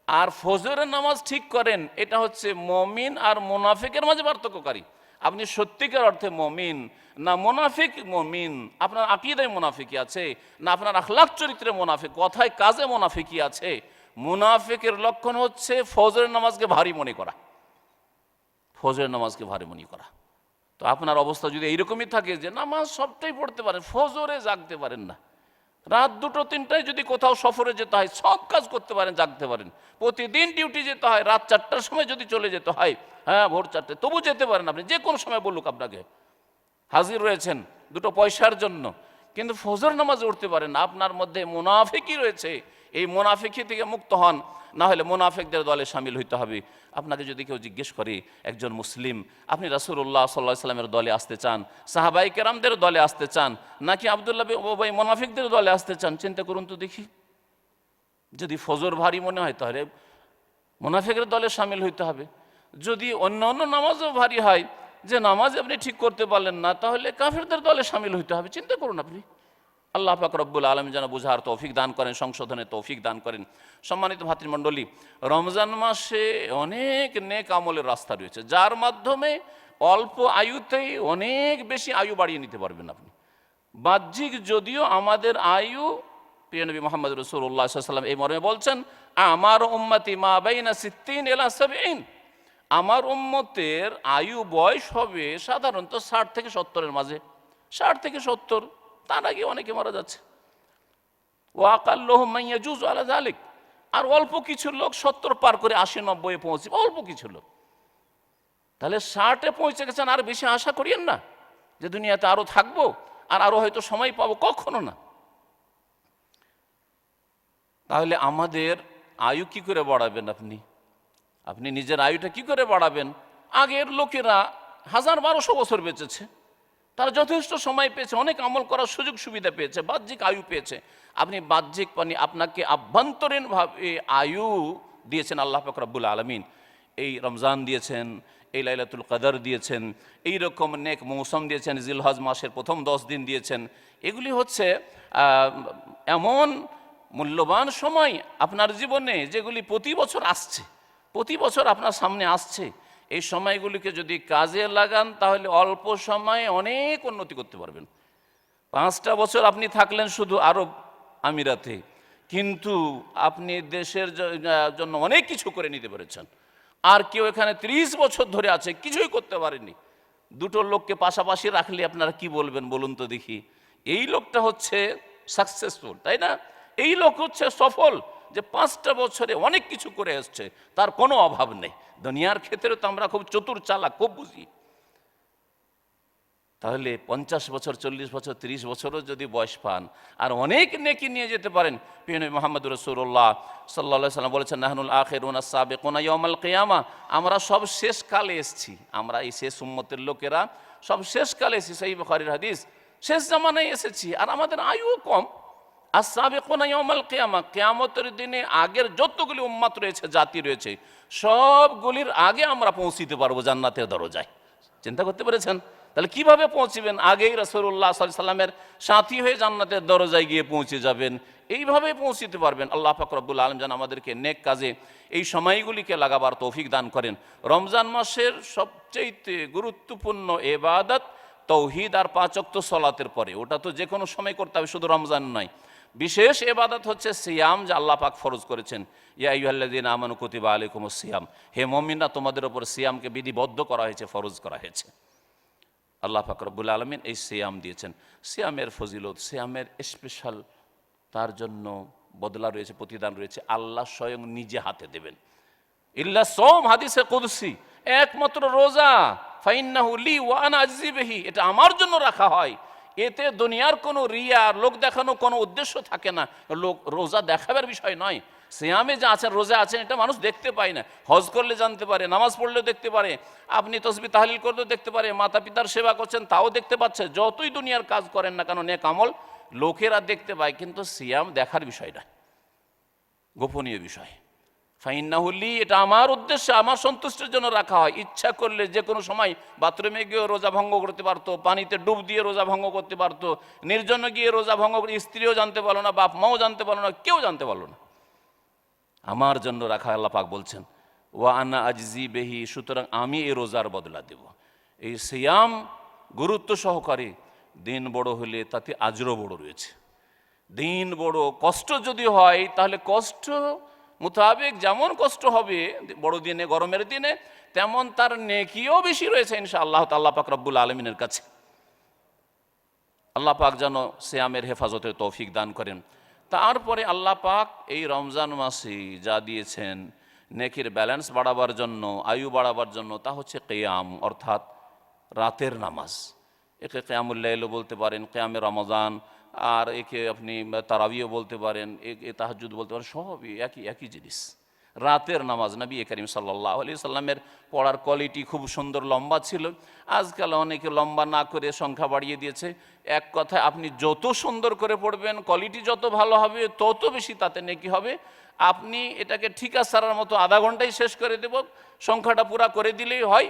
আর ফজরের নামাজ ঠিক করেন, এটা হচ্ছে মুমিন আর মুনাফিকের মাঝে পার্থক্যকারী। আপনি সত্যিকার অর্থে মুমিন না মুনাফিক মুমিন, আপনার আকীদায় মুনাফিকি আছে না আপনার আখলাক চরিত্রে মুনাফিক, কথায় কাজে মুনাফিকি আছে। মুনাফিকের লক্ষণ হচ্ছে ফজরের নামাজকে ভারী মনে করা, ফজরের নামাজকে ভারী মনে করা। তো আপনার অবস্থা যদি এইরকমই থাকে যে নামাজ সবটাই পড়তে পারেন, ফজরে জাগতে পারেন না, রাত 2-3টায় যদি কোথাও সফরে যেতে হয় সব কাজ করতে পারেন, জাগতে পারেন, প্রতিদিন ডিউটি যেতে হয় রাত 4টার সময় যদি চলে যেতে হয়, হ্যাঁ ভোর 4টায়, তবু যেতে পারেন আপনি, যে কোনো সময় বলুক আপনাকে হাজির রয়েছেন 2 পয়সার জন্য, কিন্তু ফজর নামাজে উঠতে পারেন না, আপনার মধ্যে মুনাফিকি রয়েছে। এই মুনাফিকি থেকে মুক্ত হন, না হলে মুনাফিকদের দলে শামিল হইতে হবে। আপনাকে যদি কেউ জিজ্ঞেস করে একজন মুসলিম আপনি রাসূলুল্লাহ সাল্লাল্লাহু আলাইহি ওয়াসাল্লামের দলে আসতে চান, সাহাবায়ে কেরামদের দলে আসতে চান, নাকি আব্দুল্লাহ বিন উবাই মুনাফিকদের দলে আসতে চান, চিন্তা করুন তো দেখি। যদি ফজর ভারী মনে হয় তাহলে মুনাফিকের দলে শামিল হইতে হবে। যদি অন্য অন্য নামাজও ভারী হয়, যে নামাজ আপনি ঠিক করতে পারলেন না, তাহলে কাফেরদের দলে শামিল হইতে হবে। চিন্তা করুন আপনি। আল্লাহ পাক রব্বুল আলামিন যেন বুঝার তৌফিক দান করেন, সংশোধনের তৌফিক দান করেন। সম্মানিত ভাতৃমণ্ডলী, রমজান মাসে অনেক নেক আমলের রাস্তা রয়েছে, যার মাধ্যমে অল্প আয়ুতেই অনেক বেশি আয়ু বাড়িয়ে নিতে পারবেন আপনি। বাহ্যিক যদিও আমাদের আয়ু, প্রিয় নবী মুহাম্মদ রাসূলুল্লাহ সাল্লাল্লাহু আলাইহি ওয়াসাল্লাম এই মর্মে বলছেন, আমার উম্মতি মা বাইনা 60 ইলা 70, আমার উম্মতের আয়ু বয়স হবে সাধারণত 60 থেকে 70-এর মাঝে, 60 থেকে 70, তার আগে অনেকে মারা যাচ্ছে। ওয়া আকাল্লুহুম মান ইয়াজুজু আলা যালিক, আর অল্প কিছু লোক 70 পার করে 80-90-এ পৌঁছে, অল্প কিছু লোক। তাহলে 60-এ পৌঁছে গেছেন, আর বেশি আশা করিয়েন না যে দুনিয়াতে আরো থাকবো আর আরো হয়তো সময় পাবো, কখনো না। তাহলে আমাদের আয়ু কি করে বাড়াবেন আপনি? আপনি নিজের আয়ুটা কি করে বাড়াবেন? আগের লোকেরা 1000-1200 বছর বেঁচেছে, তারা যথেষ্ট সময় পেয়েছে, অনেক আমল করার সুযোগ সুবিধা পেয়েছে, বাহ্যিক আয়ু পেয়েছে। আপনি বাহ্যিক আপনাকে আভ্যন্তরীণভাবে আয়ু দিয়েছেন আল্লাহ পাক রব্বুল আলামিন। এই রমজান দিয়েছেন, এই লাইলাতুল কদর দিয়েছেন, এই রকম নেক মৌসুম দিয়েছেন, জিলহজ মাসের প্রথম 10 দিন দিয়েছেন। এগুলি হচ্ছে এমন মূল্যবান সময় আপনার জীবনে, যেগুলি প্রতি বছর আসছে, প্রতি বছর আপনার সামনে আসছে। এই সময়গুলিকে যদি কাজে লাগান তাহলে অল্প সময়ে অনেক উন্নতি করতে পারবেন। 5টা বছর আপনি থাকলেন শুধু আরব আমিরাতে, কিন্তু আপনি দেশের জন্য অনেক কিছু করে নিতে পেরেছেন। আর কেউ এখানে 30 বছর ধরে আছে, কিছুই করতে পারেনি। 2টো লোককে পাশাপাশি রাখলে আপনারা কি বলবেন বলুন তো দেখি? এই লোকটা হচ্ছে সাকসেসফুল, তাই না? এই লোক হচ্ছে সফল, যে 5টা বছরে অনেক কিছু করে এসছে, তার কোনো অভাব নেই। দুনিয়ার ক্ষেত্রে তো আমরা খুব চতুর চালাক, খুব বুঝি। তাহলে 50 বছর, 40 বছর, 30 বছরও যদি বয়স পান আর অনেক নেকি নিয়ে যেতে পারেন। প্রিয় নবী মুহাম্মদ রাসূলুল্লাহ সাল্লাল্লাহু আলাইহি ওয়াসাল্লাম বলেছেন, নাহনুল আখিরুন আস-সাবিকুনা ইয়াউমাল কিয়ামা, আমরা সব শেষ কালে এসেছি, আমরা এই শেষ উম্মতের লোকেরা সব শেষ কালে এসেছি। সহিহ বুখারীর হাদিস, শেষ জামানায় এসেছি আর আমাদের আয়ুও কম। আস-সাবিকুনা ইয়াউমাল কিয়ামা, কিয়ামতের দিনে আগের যতগুলি উম্মত রয়েছে, জাতি রয়েছে, সবগুলির আগে আমরা পৌঁছিতে পারবো জান্নাতের দরজায়। চিন্তা করতে পেরেছেন? তাহলে কিভাবে পৌঁছবেন? আগেই রাসূলুল্লাহ সাল্লাল্লাহু আলাইহি সাল্লামের সাথী হয়ে জান্নাতের দরজায় গিয়ে পৌঁছে যাবেন, এইভাবে পৌঁছিতে পারবেন। আল্লাহ পাক রব্বুল আলামিন যেন আমাদেরকে নেক কাজে এই সময়গুলিকে লাগাবার তৌফিক দান করেন। রমজান মাসের সবচেয়ে গুরুত্বপূর্ণ ইবাদত তাওহীদ আর 5 ওয়াক্ত সালাতের পরে, ওটা তো যে কোনো সময় করতে হবে, শুধু রমজান নয়। বিশেষ ইবাদত হচ্ছে সিয়াম, যা আল্লাহ পাক ফরজ করেছেন। ইয়া আইয়ুহাল্লাযীনা আমানু কুতিবা আলাইকুমুস সিয়াম, হে মুমিনরা তোমাদের উপর সিয়ামকে বিধিবদ্ধ করা হয়েছে, ফরজ করা হয়েছে। আল্লাহ পাক রব্বুল আলামিন এই সিয়াম দিয়েছেন। সিয়ামের ফজিলত, সিয়ামের স্পেশাল, তার জন্য বদলা রয়েছে, প্রতিদান রয়েছে, আল্লাহ স্বয়ং নিজে হাতে দেবেন। ইল্লা সাওম, হাদিসে কুদসি, একমাত্র রোজা, ফাইন্নাহু লি ওয়া আনা আজজি বিহি, এটা আমার জন্য রাখা হয়। এতে দুনিয়ার কোনো রিয়া, লোক দেখানো কোনো উদ্দেশ্য থাকে না। লোক রোজা দেখাবার বিষয় নয়। সিয়ামে যা আছেন, রোজা আছেন, এটা মানুষ দেখতে পায় না। হজ করলে জানতে পারে, নামাজ পড়লেও দেখতে পারে, আপনি তসবিহ তাহলিল করলেও দেখতে পারে, মাতা পিতার সেবা করছেন তাও দেখতে পাচ্ছে। যতই দুনিয়ার কাজ করেন না কেন, নেক আমল লোকেরা দেখতে পায়, কিন্তু সিয়াম দেখার বিষয় না, গোপনীয় বিষয়। ফাইন্নাহু লি, এটা আমার উদ্দেশ্যে, আমার সন্তুষ্টির জন্য রাখা হয়। ইচ্ছা করলে যে কোনো সময় বাথরুমে গিয়েও রোজা ভঙ্গ করতে পারতো, পানিতে ডুব দিয়ে রোজা ভঙ্গ করতে পারতো, নির্জনে গিয়ে রোজা ভঙ্গ করে স্ত্রীও জানতে পারলো না, বাপ মাও জানতে পারলো না, কেউ জানতে পারলো না। আমার জন্য রাখা, আল্লাহ পাক বলছেন ওয়া আনা আজজি বিহি, সুতরাং আমি এই রোজার বদলা দেব। এই সিয়াম গুরুত্ব সহকারে, দিন বড় হলে তাতে আজরও বড় রয়েছে। দিন বড়, কষ্ট যদি হয় তাহলে কষ্ট মোতাবেক যেমন কষ্ট হবে বড় দিনে, গরমের দিনে, তেমন তার নেকিও বেশি রয়েছে ইনশাআল্লাহ আল্লাহ পাক রব্বুল আলামিনের কাছে। আল্লাহ পাক যেন সিয়ামের হেফাজতের তৌফিক দান করেন। তারপরে আল্লাহ পাক এই রমজান মাসে যা দিয়েছেন নেকির ব্যালেন্স বাড়াবার জন্য, আয়ু বাড়াবার জন্য, তা হচ্ছে কিয়াম, অর্থাৎ রাতের নামাজ। একে কিয়ামুল লাইলও বলতে পারেন, কিয়ামে রমজান, আর একে আপনি তারাবিও বলতে পারেন, একে তাহাজ্জুদ বলতে পারেন, সবই একই জিনিস, রাতের নামাজ। নবী করিম সাল্লাল্লাহু আলাইহি সাল্লামের পড়ার কোয়ালিটি খুব সুন্দর, লম্বা ছিল। আজকাল অনেকে লম্বা না করে সংখ্যা বাড়িয়ে দিয়েছে। এক কথায় আপনি যত সুন্দর করে পড়বেন, কোয়ালিটি যত ভালো হবে, তত বেশি তাতে নেকি হবে। আপনি এটাকে ঠিকা সারার মতো আধা ঘন্টায় শেষ করে দেব, সংখ্যাটা পুরা করে দিলেই হয়,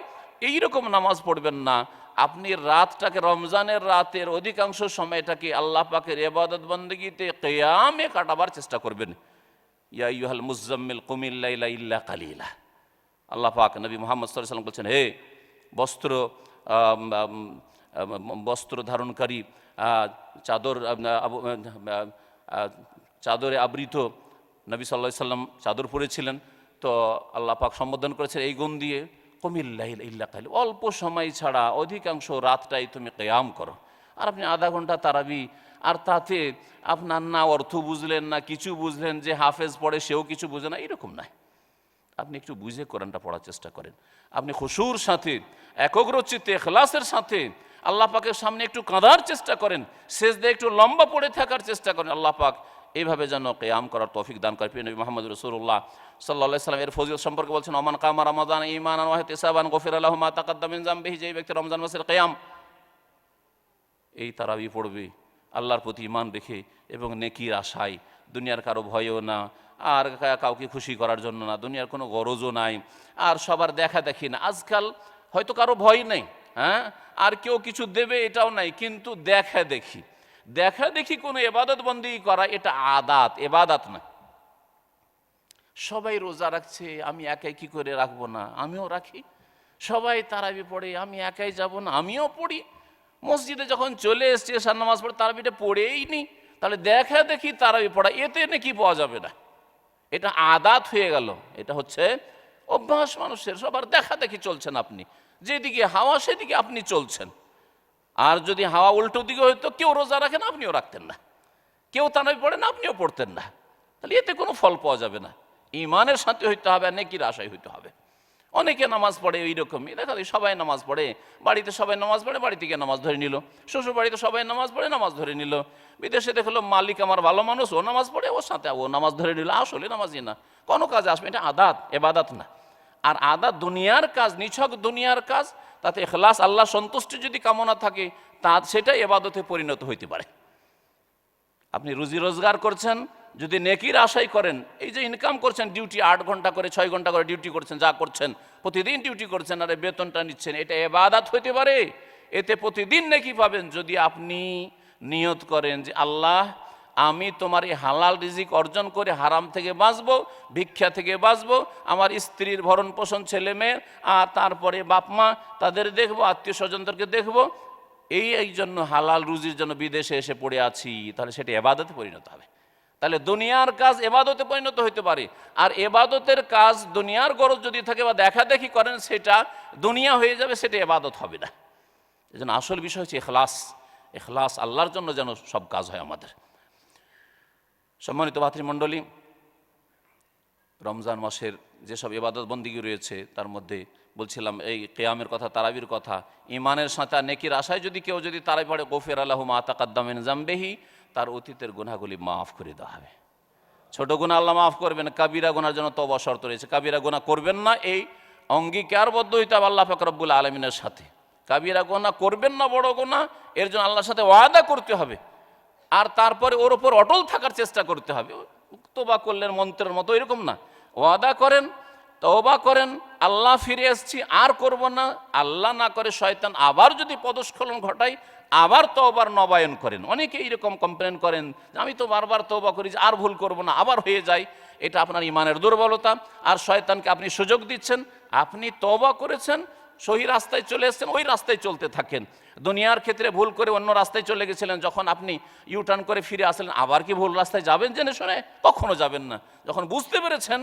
এই রকম নামাজ পড়বেন না। আপনি রাতটাকে, রমজানের রাতের অধিকাংশ সময়টাকে আল্লাহ পাকের ইবাদত বন্দেগীতে, কিয়ামে কাটাবার চেষ্টা করবেন। ইয়া আইয়ুহাল মুযাম্মিল কুমিল লাইলা ইল্লা কালিলা, আল্লাহ পাক নবী মুহাম্মদ সাল্লাল্লাহু আলাইহি ওয়াসাল্লাম বলছেন, হে বস্ত্র ধারণকারী, চাদরে আবৃত, নবী সাল্লাল্লাহু আলাইহি ওয়াসাল্লাম চাদর পরেছিলেন, তো আল্লাহ পাক সম্বোধন করেছেন এই গুণ দিয়ে, কুমিল লাইলা ইল্লা কালিলা, অল্প সময় ছাড়া অধিকাংশ রাতটাই তুমি কিয়াম করো। আর আপনি আধা ঘন্টা তারাবি, আর তাতে আপনার না অর্থ বুঝলেন, না কিছু বুঝলেন, যে হাফেজ পড়ে সেও কিছু বুঝে না, এরকম নাই। আপনি একটু বুঝে কোরআনটা পড়ার চেষ্টা করেন। আপনি খুশুর সাথে, একগ্রচিত্তে, ইখলাসের সাথে আল্লাহ পাকের সামনে একটু কাঁদার চেষ্টা করেন, সেজদায় একটু লম্বা পড়ে থাকার চেষ্টা করেন। আল্লাহ পাক এইভাবে যেন কিয়াম করার তৌফিক দান করে। প্রিয় নবী মুহাম্মদ রাসূলুল্লাহ সাল্লাল্লাহু আলাইহি ওয়াসাল্লাম এর ফজিলত সম্পর্কে বলছেন, ওমান কামা রমাদান ঈমানান ওয়া ইহতিসাবান গুফিরা লাহু মা তাকাদ্দামা মিন যামবিহি, যে ব্যক্তি রমজান মাসের কিয়াম, এই তারাবি পড়বে আল্লাহর প্রতি ঈমান রেখে এবং নেকির আশায়, দুনিয়ার কারো ভয়ও না, আর কাউকে খুশি করার জন্য না, দুনিয়ার কোনো গরজও নাই, আর সবার দেখা দেখি না। আজকাল হয়তো কারো ভয় নেই, হ্যাঁ, আর কেউ কিছু দেবে এটাও নাই, কিন্তু দেখা দেখি কোনো ইবাদত বন্দেগী করা, এটা আদাত, ইবাদত না। সবাই রোজা রাখছে, আমি একাই কি করে রাখবো না, আমিও রাখি। সবাই তারাবি পড়ে, আমি একাই যাব না, আমিও পড়ি। মসজিদে যখন চলে এসছে এশার নামাজ পড়ে, তারাবিটা পড়েই নি, তাহলে দেখা দেখি তারাবি পড়া, এতে নাকি পাওয়া যাবে না, এটা আদাত হয়ে গেল। এটা হচ্ছে অভ্যাস মানুষের, সবার দেখা দেখি চলছেন আপনি, যেদিকে হাওয়া সেদিকে আপনি চলছেন। আর যদি হাওয়া উল্টো দিকে হইতো, কেউ রোজা রাখেন আপনিও রাখতেন না, কেউ তারাবি পড়েন আপনিও পড়তেন না, তাহলে এতে কোনো ফল পাওয়া যাবে না। ঈমানের সাথে হইতে হবে, আর নেকির আশায় হইতে হবে। অনেকে নামাজ পড়ে ওই রকমই, দেখা যায় সবাই নামাজ পড়ে, বাড়িতে সবাই নামাজ পড়ে, বাড়ি থেকে নামাজ ধরে নিল, শ্বশুর বাড়িতে সবাই নামাজ পড়ে, নামাজ ধরে নিল, বিদেশে দেখলো মালিক আমার ভালো মানুষ, ও নামাজ পড়ে, ওর সাথে ও নামাজ ধরে নিল, আসলে নামাজই না, কোনো কাজে আসবে, এটা আদাত, এবাদাত না। আর আদাত দুনিয়ার কাজ, নিছক দুনিয়ার কাজ, তাতে ইখলাস আল্লাহ সন্তুষ্টি যদি কামনা থাকে, তা সেটা এবাদতে পরিণত হইতে পারে। আপনি রুজি রোজগার করছেন, যদি নেকির আশাই করেন, এই যে ইনকাম করছেন, ডিউটি 8 ঘন্টা করে 6 ঘন্টা করে ডিউটি করছেন, যা করছেন প্রতিদিন ডিউটি করছেন, আর বেতনটা নিচ্ছেন, এটা ইবাদত হইতে পারে, এতে প্রতিদিন নেকি পাবেন। যদি আপনি নিয়ত করেন যে আল্লাহ, আমি তোমার এই হালাল রিজিক অর্জন করে হারাম থেকে বাঁচবো, ভিক্ষা থেকে বাঁচবো, আমার স্ত্রীর ভরণ পোষণ, ছেলে মেয়ে, আর তারপরে বাপ মা তাদের দেখবো, আত্মীয় স্বজনদেরকে দেখবো, এই জন্য হালাল রুজির জন্য বিদেশে এসে পড়ে আছি, তাহলে সেটা ইবাদতে পরিণত হবে। তাহলে দুনিয়ার কাজ এবাদতে পরিণত হতে পারে। আর এবাদতের কাজ দুনিয়ার গরজ যদি থাকে বা দেখাদেখি করেন, সেটা দুনিয়া হয়ে যাবে, সেটা এবাদত হবে না। এই জন্য আসল বিষয় হচ্ছে ইখলাস। ইখলাস আল্লাহর জন্য যেন সব কাজ হয় আমাদের। সম্মানিত ভাতৃমণ্ডলী, রমজান মাসের যেসব ইবাদত বন্দিগি রয়েছে, তার মধ্যে বলছিলাম এই কিয়ামের কথা, তারাবির কথা। ইমানের সাথে নেকির আশায় যদি কেউ যদি তারাবি পড়ে, গফির আল্লাহু মা তাকাদ্দাম মিন যামবিহি, তার অতীতের গুনাহগুলি মাফ করে দেওয়া হবে। ছোট গুনাহ আল্লাহ মাফ করবেন, কাবিরা গুনার জন্য তওবা শর্ত রয়েছে, কাবিরা গুনাহ করবেন না, এই অঙ্গীকারবদ্ধ হইতে হবে আল্লাহ পাক রব্বুল আলামিনের সাথে। কাবিরা গুনাহ করবেন না, বড় গুনাহ, এর জন্য আল্লাহর সাথে ওয়াদা করতে হবে, আর তারপরে ওর উপর অটল থাকার চেষ্টা করতে হবে। তওবা করলেন মন্ত্রের মতো, এরকম না, ওয়াদা করেন, তওবা করেন, আল্লাহ ফিরে এসেছি, আর করব না, আল্লাহ না করে শয়তান আবার যদি পদস্খলন ঘটায়, আবার তওবার নবায়ন করেন। অনেকে এইরকম কমপ্লেন করেন যে আমি তো বারবার তওবা করি, আর ভুল করব না, আবার হয়ে যায়। এটা আপনার ইমানের দুর্বলতা, আর শয়তানকে আপনি সুযোগ দিচ্ছেন। আপনি তওবা করেছেন, সহি রাস্তায় চলে এসেছেন, ওই রাস্তায় চলতে থাকেন। দুনিয়ার ক্ষেত্রে ভুল করে অন্য রাস্তায় চলে গেছিলেন, যখন আপনি ইউটার্ন করে ফিরে আসলেন, আবার কি ভুল রাস্তায় যাবেন জেনে শুনে? কখনো যাবেন না। যখন বুঝতে পেরেছেন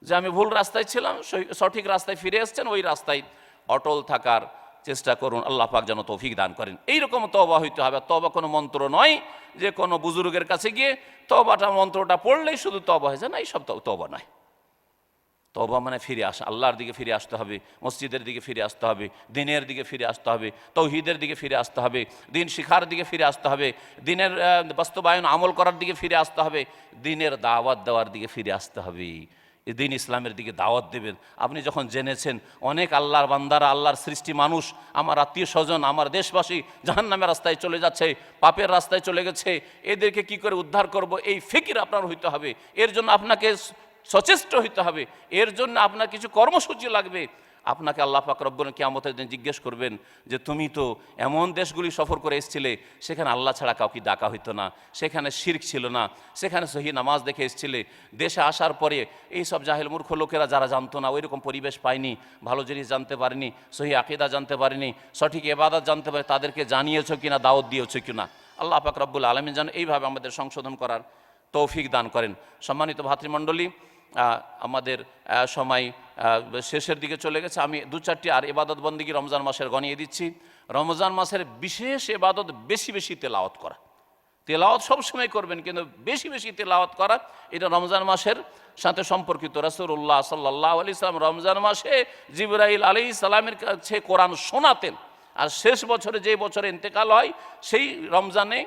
যে আমি ভুল রাস্তায় ছিলাম, সঠিক রাস্তায় ফিরে এসেছেন, ওই রাস্তায় অটল থাকার চেষ্টা করুন। আল্লাহ পাক যেন তৌফিক দান করেন। এইরকম তওবা হইতে হবে। তওবা কোনো মন্ত্র নয় যে কোনো বুজুর্গের কাছে গিয়ে তওবাটা, মন্ত্রটা পড়লেই শুধু তওবা হয়ে যায় না, এইসব তওবা নয়। তওবা মানে ফিরে আসা, আল্লাহর দিকে ফিরে আসতে হবে, মসজিদের দিকে ফিরে আসতে হবে, দিনের দিকে ফিরে আসতে হবে, তৌহিদের দিকে ফিরে আসতে হবে, দিন শিখার দিকে ফিরে আসতে হবে, দিনের বাস্তবায়ন আমল করার দিকে ফিরে আসতে হবে, দিনের দাওয়াত দেওয়ার দিকে ফিরে আসতে হবে, দিন ইসলামের দিকে দাওয়াত দেবেন। আপনি যখন জেনেছেন অনেক আল্লাহর বান্দারা, আল্লাহর সৃষ্টি মানুষ, আমার আত্মীয় স্বজন, আমার দেশবাসী জাহান্নামের রাস্তায় চলে যাচ্ছে, পাপের রাস্তায় চলে গেছে, এদেরকে কি করে উদ্ধার করব, এই ফিকির আপনার হইতে হবে। এর জন্য আপনাকে সচেষ্ট হইতে হবে, এর জন্য আপনার কিছু কর্মসূচি লাগবে। আপনাকে আল্লাহ পাক রব্বুল কিয়ামতের দিন জিজ্ঞেস করবেন যে তুমি তো এমন দেশগুলি সফর করে এসেছিলে, সেখানে আল্লাহ ছাড়া কাউকে ডাকা হইতো না, সেখানে শিরক ছিল না, সেখানে সহি নামাজ দেখে এসেছিলে, দেশে আসার পরে এই সব জাহেল মূর্খ লোকেরা যারা জানতো না, ওইরকম পরিবেশ পায়নি, ভালো জিনিস জানতে পারেনি, সহি আকিদা জানতে পারেনি, সঠিক ইবাদত জানতে পারে, তাদেরকে জানিয়েছো কিনা, দাওয়াত দিয়েছো কিনা। আল্লাহ পাক রব্বুল আলামিন যেন এইভাবে আমাদের সংশোধন করার তৌফিক দান করেন। সম্মানিত ভাতৃমণ্ডলী, আমাদের সময় শেষের দিকে চলে গেছে। আমি 2-4টি আর ইবাদত বন্দেগী রমজান মাসের গনিয়ে দিচ্ছি। রমজান মাসের বিশেষ ইবাদত বেশি বেশি তেলাওয়াত করা। তেলাওয়াত সবসময় করবেন, কিন্তু বেশি বেশি তেলাওয়াত করা, এটা রমজান মাসের সাথে সম্পর্কিত। রাসূলুল্লাহ সাল্লাল্লাহু আলাইহি সাল্লাম রমজান মাসে জিবরাইল আলাইহিস সালামের কাছে কোরআন শোনাতেন, আর শেষ বছরে, যে বছরে ইন্তেকাল হয়, সেই রমজানে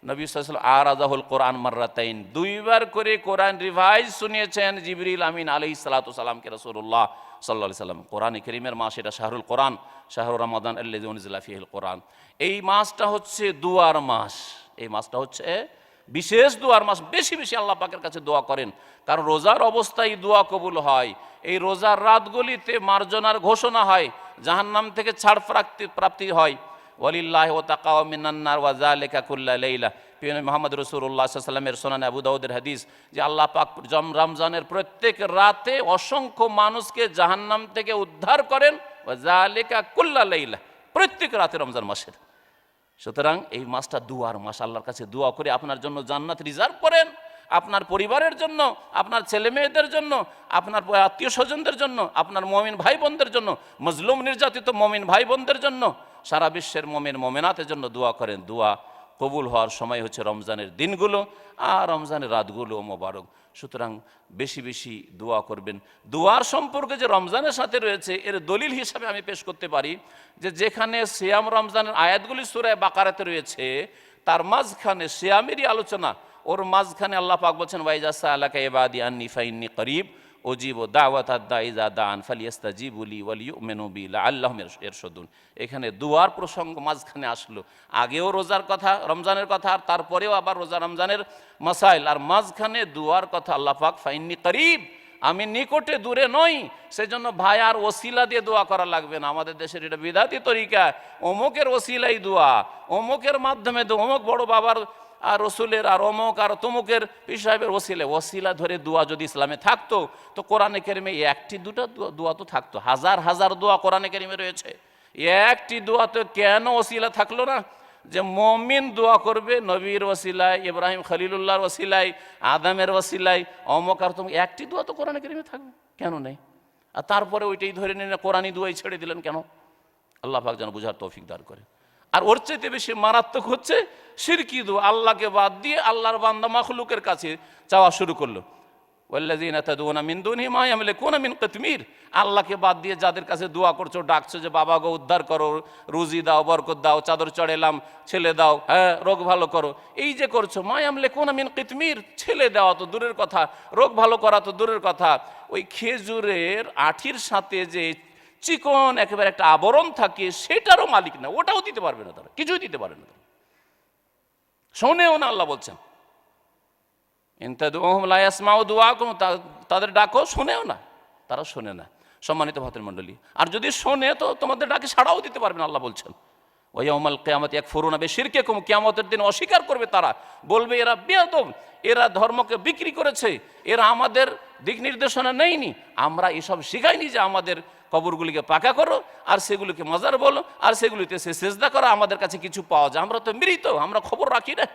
নবী সাল্লাল্লাহু আলাইহি ওয়াসাল্লাম আরাযাহুল কোরআন মাররাতাইন, 2বার করে কোরআন রিভাইজ শুনিয়েছেন জিবরিল আমিন আলাইহিস সালাতু সালামকে। রাসূলুল্লাহ সাল্লাল্লাহু আলাইহি সাল্লাম, কোরআন কারীমের মাস, এটা শাহরুল কোরআন, শাহরু রমাদান আল্লাযী উনজিলা ফীহিল কোরআন। এই মাসটা হচ্ছে দুয়ার মাস, এই মাসটা হচ্ছে বিশেষ দুয়ার মাস। বেশি বেশি আল্লাহ পাকের কাছে দোয়া করেন, কারণ রোজার অবস্থায় দোয়া কবুল হয়। এই রোজার রাতগুলিতে মার্জনার ঘোষণা হয়, জাহান্নাম থেকে ছাড় প্রাপ্তি হয়। ওয়ালিল্লাহি ওয়া তাকাওয়া মিনান নার ওয়া যালিকা কুল্লা লাইলা। প্রিয় নবী মুহাম্মদ রাসূলুল্লাহ সাল্লাল্লাহু আলাইহি ওয়াসাল্লামের সুনানে আবু দাউদের হাদিস যে আল্লাহ পাক রমজানের প্রত্যেক রাতে অসংখ্য মানুষকে জাহান্নাম থেকে উদ্ধার করেন, ওয়া যালিকা কুল্লা লাইলা, প্রত্যেক রাতে রমজান মাসের। সুতরাং এই মাসটা দুয়ার মাস। আল্লাহর কাছে দোয়া করে আপনার জন্য জান্নাত রিজার্ভ করেন, আপনার পরিবারের জন্য, আপনার ছেলে মেয়েদের জন্য, আপনার আত্মীয় স্বজনদের জন্য, আপনার মুমিন ভাই বোনদের জন্য, মজলুম নির্যাতিত মুমিন ভাই বোনদের জন্য, সারা বিশ্বের মুমিন মুমিনাতের জন্য দোয়া করেন। দোয়া কবুল হওয়ার সময় হচ্ছে রমজানের দিনগুলো আর রমজানের রাতগুলো মোবারক। সুতরাং বেশি বেশি দোয়া করবেন। দোয়ার সম্পর্কে যে রমজানের সাথে রয়েছে এর দলিল হিসাবে আমি পেশ করতে পারি যে যেখানে সিয়াম রমজানের আয়াতগুলি সূরা বাকারাতে রয়েছে তার মাঝখানে সিয়ামেরই আলোচনা, ওর মাঝখানে আল্লাহ পাক বলছেন ওয়াইজা সাআলাকা ইবাদি আন্নী ফাইন্নী করিব উজিবু দাওয়াতাদ দাঈ ইযা দাআন ফালিয়াস্তাজিবু লি ওয়ালিয়ুমিনু বি লাআল্লাহুম ইয়ারশুদুন। এখানে দুয়ার প্রসঙ্গ মাঝখানে আসলো, আগেও রোজার কথা রমজানের কথা আর তারপরেও আবার রোজা রমজানের মাসাইল, আর মাঝখানে দুয়ার কথা আল্লাহ পাক ফাইন্নী করিব, আমি নিকটে দূরে নই। সেজন্য ভাই আর ওসিলা দিয়ে দোয়া করা লাগবে না। আমাদের দেশের এটা বিদাতি তরিকা, অমুকের ওসিলাই দোয়া, অমুকের মাধ্যমে অমুক বড় বাবার আর রসুলের আর অমুক আর তমুকের পীর সাহেবের ওসিলা ধরে দোয়া যদি ইসলামে থাকতো তো কোরআনে কারিমে একটি দুটো দোয়া তো থাকতো। হাজার হাজার দোয়া কোরআনে কারিমে রয়েছে, একটি দোয়া তো কেন ওসিলা থাকলো না? যে মুমিন দোয়া করবে নবীর ওসিলায়, ইব্রাহিম খলিলুল্লাহর ওসিলায়, আদমের ওসিলায়, অমুক আর তমুক, একটি দোয়া তো কোরআনে কারিমে থাকবে, কেন নেই? আর তারপরে ওইটাই ধরে নিন কোরআনি দোয়াই ছেড়ে দিলেন কেন? আল্লাহ পাক যেন বুঝার তৌফিক দান করে। আর ওর চাইতে বেশি মারাত্মক হচ্ছে শিরকি দোয়া, আল্লাহকে বাদ দিয়ে আল্লাহর বান্দা মাখলুকের কাছে চাওয়া শুরু করলো। ওয়াল্লাযীনা তাদউনা মিন দুনিহি মা ইয়ামলিকুনা মিন কিতমির, আল্লাহকে বাদ দিয়ে যাদের কাছে দোয়া করছো, ডাকছো যে বাবা গো উদ্ধার করো, রুজি দাও, বরকত দাও, চাদর চড়েলাম, ছেলে দাও, হ্যাঁ রোগ ভালো করো, এই যে করছো, মা ইয়ামলিকুনা মিন কিতমির, ছেলে দেওয়া তো দূরের কথা, রোগ ভালো করা তো দূরের কথা, ওই খেজুরের আঠির সাথে যে চিকন একেবারে একটা আবরণ থাকে সেটারও মালিক না, ওটাও দিতে পারবে না, তারা কিছুই দিতে পারে না, শোনেও না। আল্লাহ বলছেন ইনতাদউহুম লা ইয়াসমাউ দুআকুম, তাদের ডাকও শোনেও না, তারা শোনে না। সম্মানিত ভাতৃমণ্ডলী, আর যদি শোনে তো তোমাদের ডাকে সাড়াও দিতে পারবে না। আল্লাহ বলছেন ওয়া ইয়াউমাল কিয়ামাতি ইয়াকফুরুনা বিশিরকিকুম, কিয়ামতের দিন অস্বীকার করবে তারা, বলবে এরা বেয়াদব, এরা ধর্মকে বিক্রি করেছে, এরা আমাদের দিক নির্দেশনা নেয়নি, আমরা এসব শিখাইনি যে আমাদের কবরগুলিকে পাকা করো আর সেগুলিকে মাজার বলো আর সেগুলিতে সেজদা করো, আমাদের কাছে কিছু পাওয়া যায়, আমরা তো মৃত, আমরা খবর রাখি না।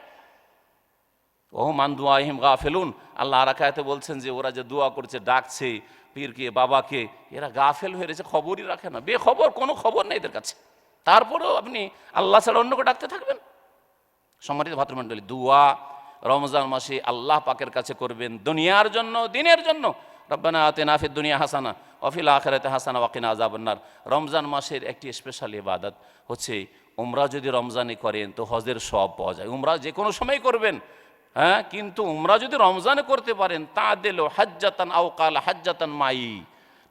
ও মান দুআহিম গাফিলুন, আল্লাহ আর এক আয়াতে বলছেন যে ওরা যে দোয়া করছে, ডাকছে পীরকে বাবাকে, এরা গাফেল হয়ে রয়েছে, খবরই রাখে না, বেখবর, কোনো খবর নেই এদের কাছে, তারপরেও আপনি আল্লাহ ছাড়া অন্যকে ডাকতে থাকবেন। সম্মানিত ভাতৃমণ্ডলী, দোয়া রমজান মাসে আল্লাহ পাকের কাছে করবেন দুনিয়ার জন্য, দিনের জন্য। রব্বানা আতিনা ফিদ দুনিয়া হাসানা ওয়া ফিল আখিরাতি হাসানা ওয়া কিনা আযাবান্নার। রমজান মাসের একটি স্পেশাল ইবাদত হচ্ছে উমরা, যদি রমজানে করেন তো হজের সওয়াব পাওয়া যায়। উমরা যে কোনো সময় করবেন, হ্যাঁ, কিন্তু উমরা যদি রমজানে করতে পারেন তা দিল হাজ্জাতান আও কাল হাজ্জাতান মাই,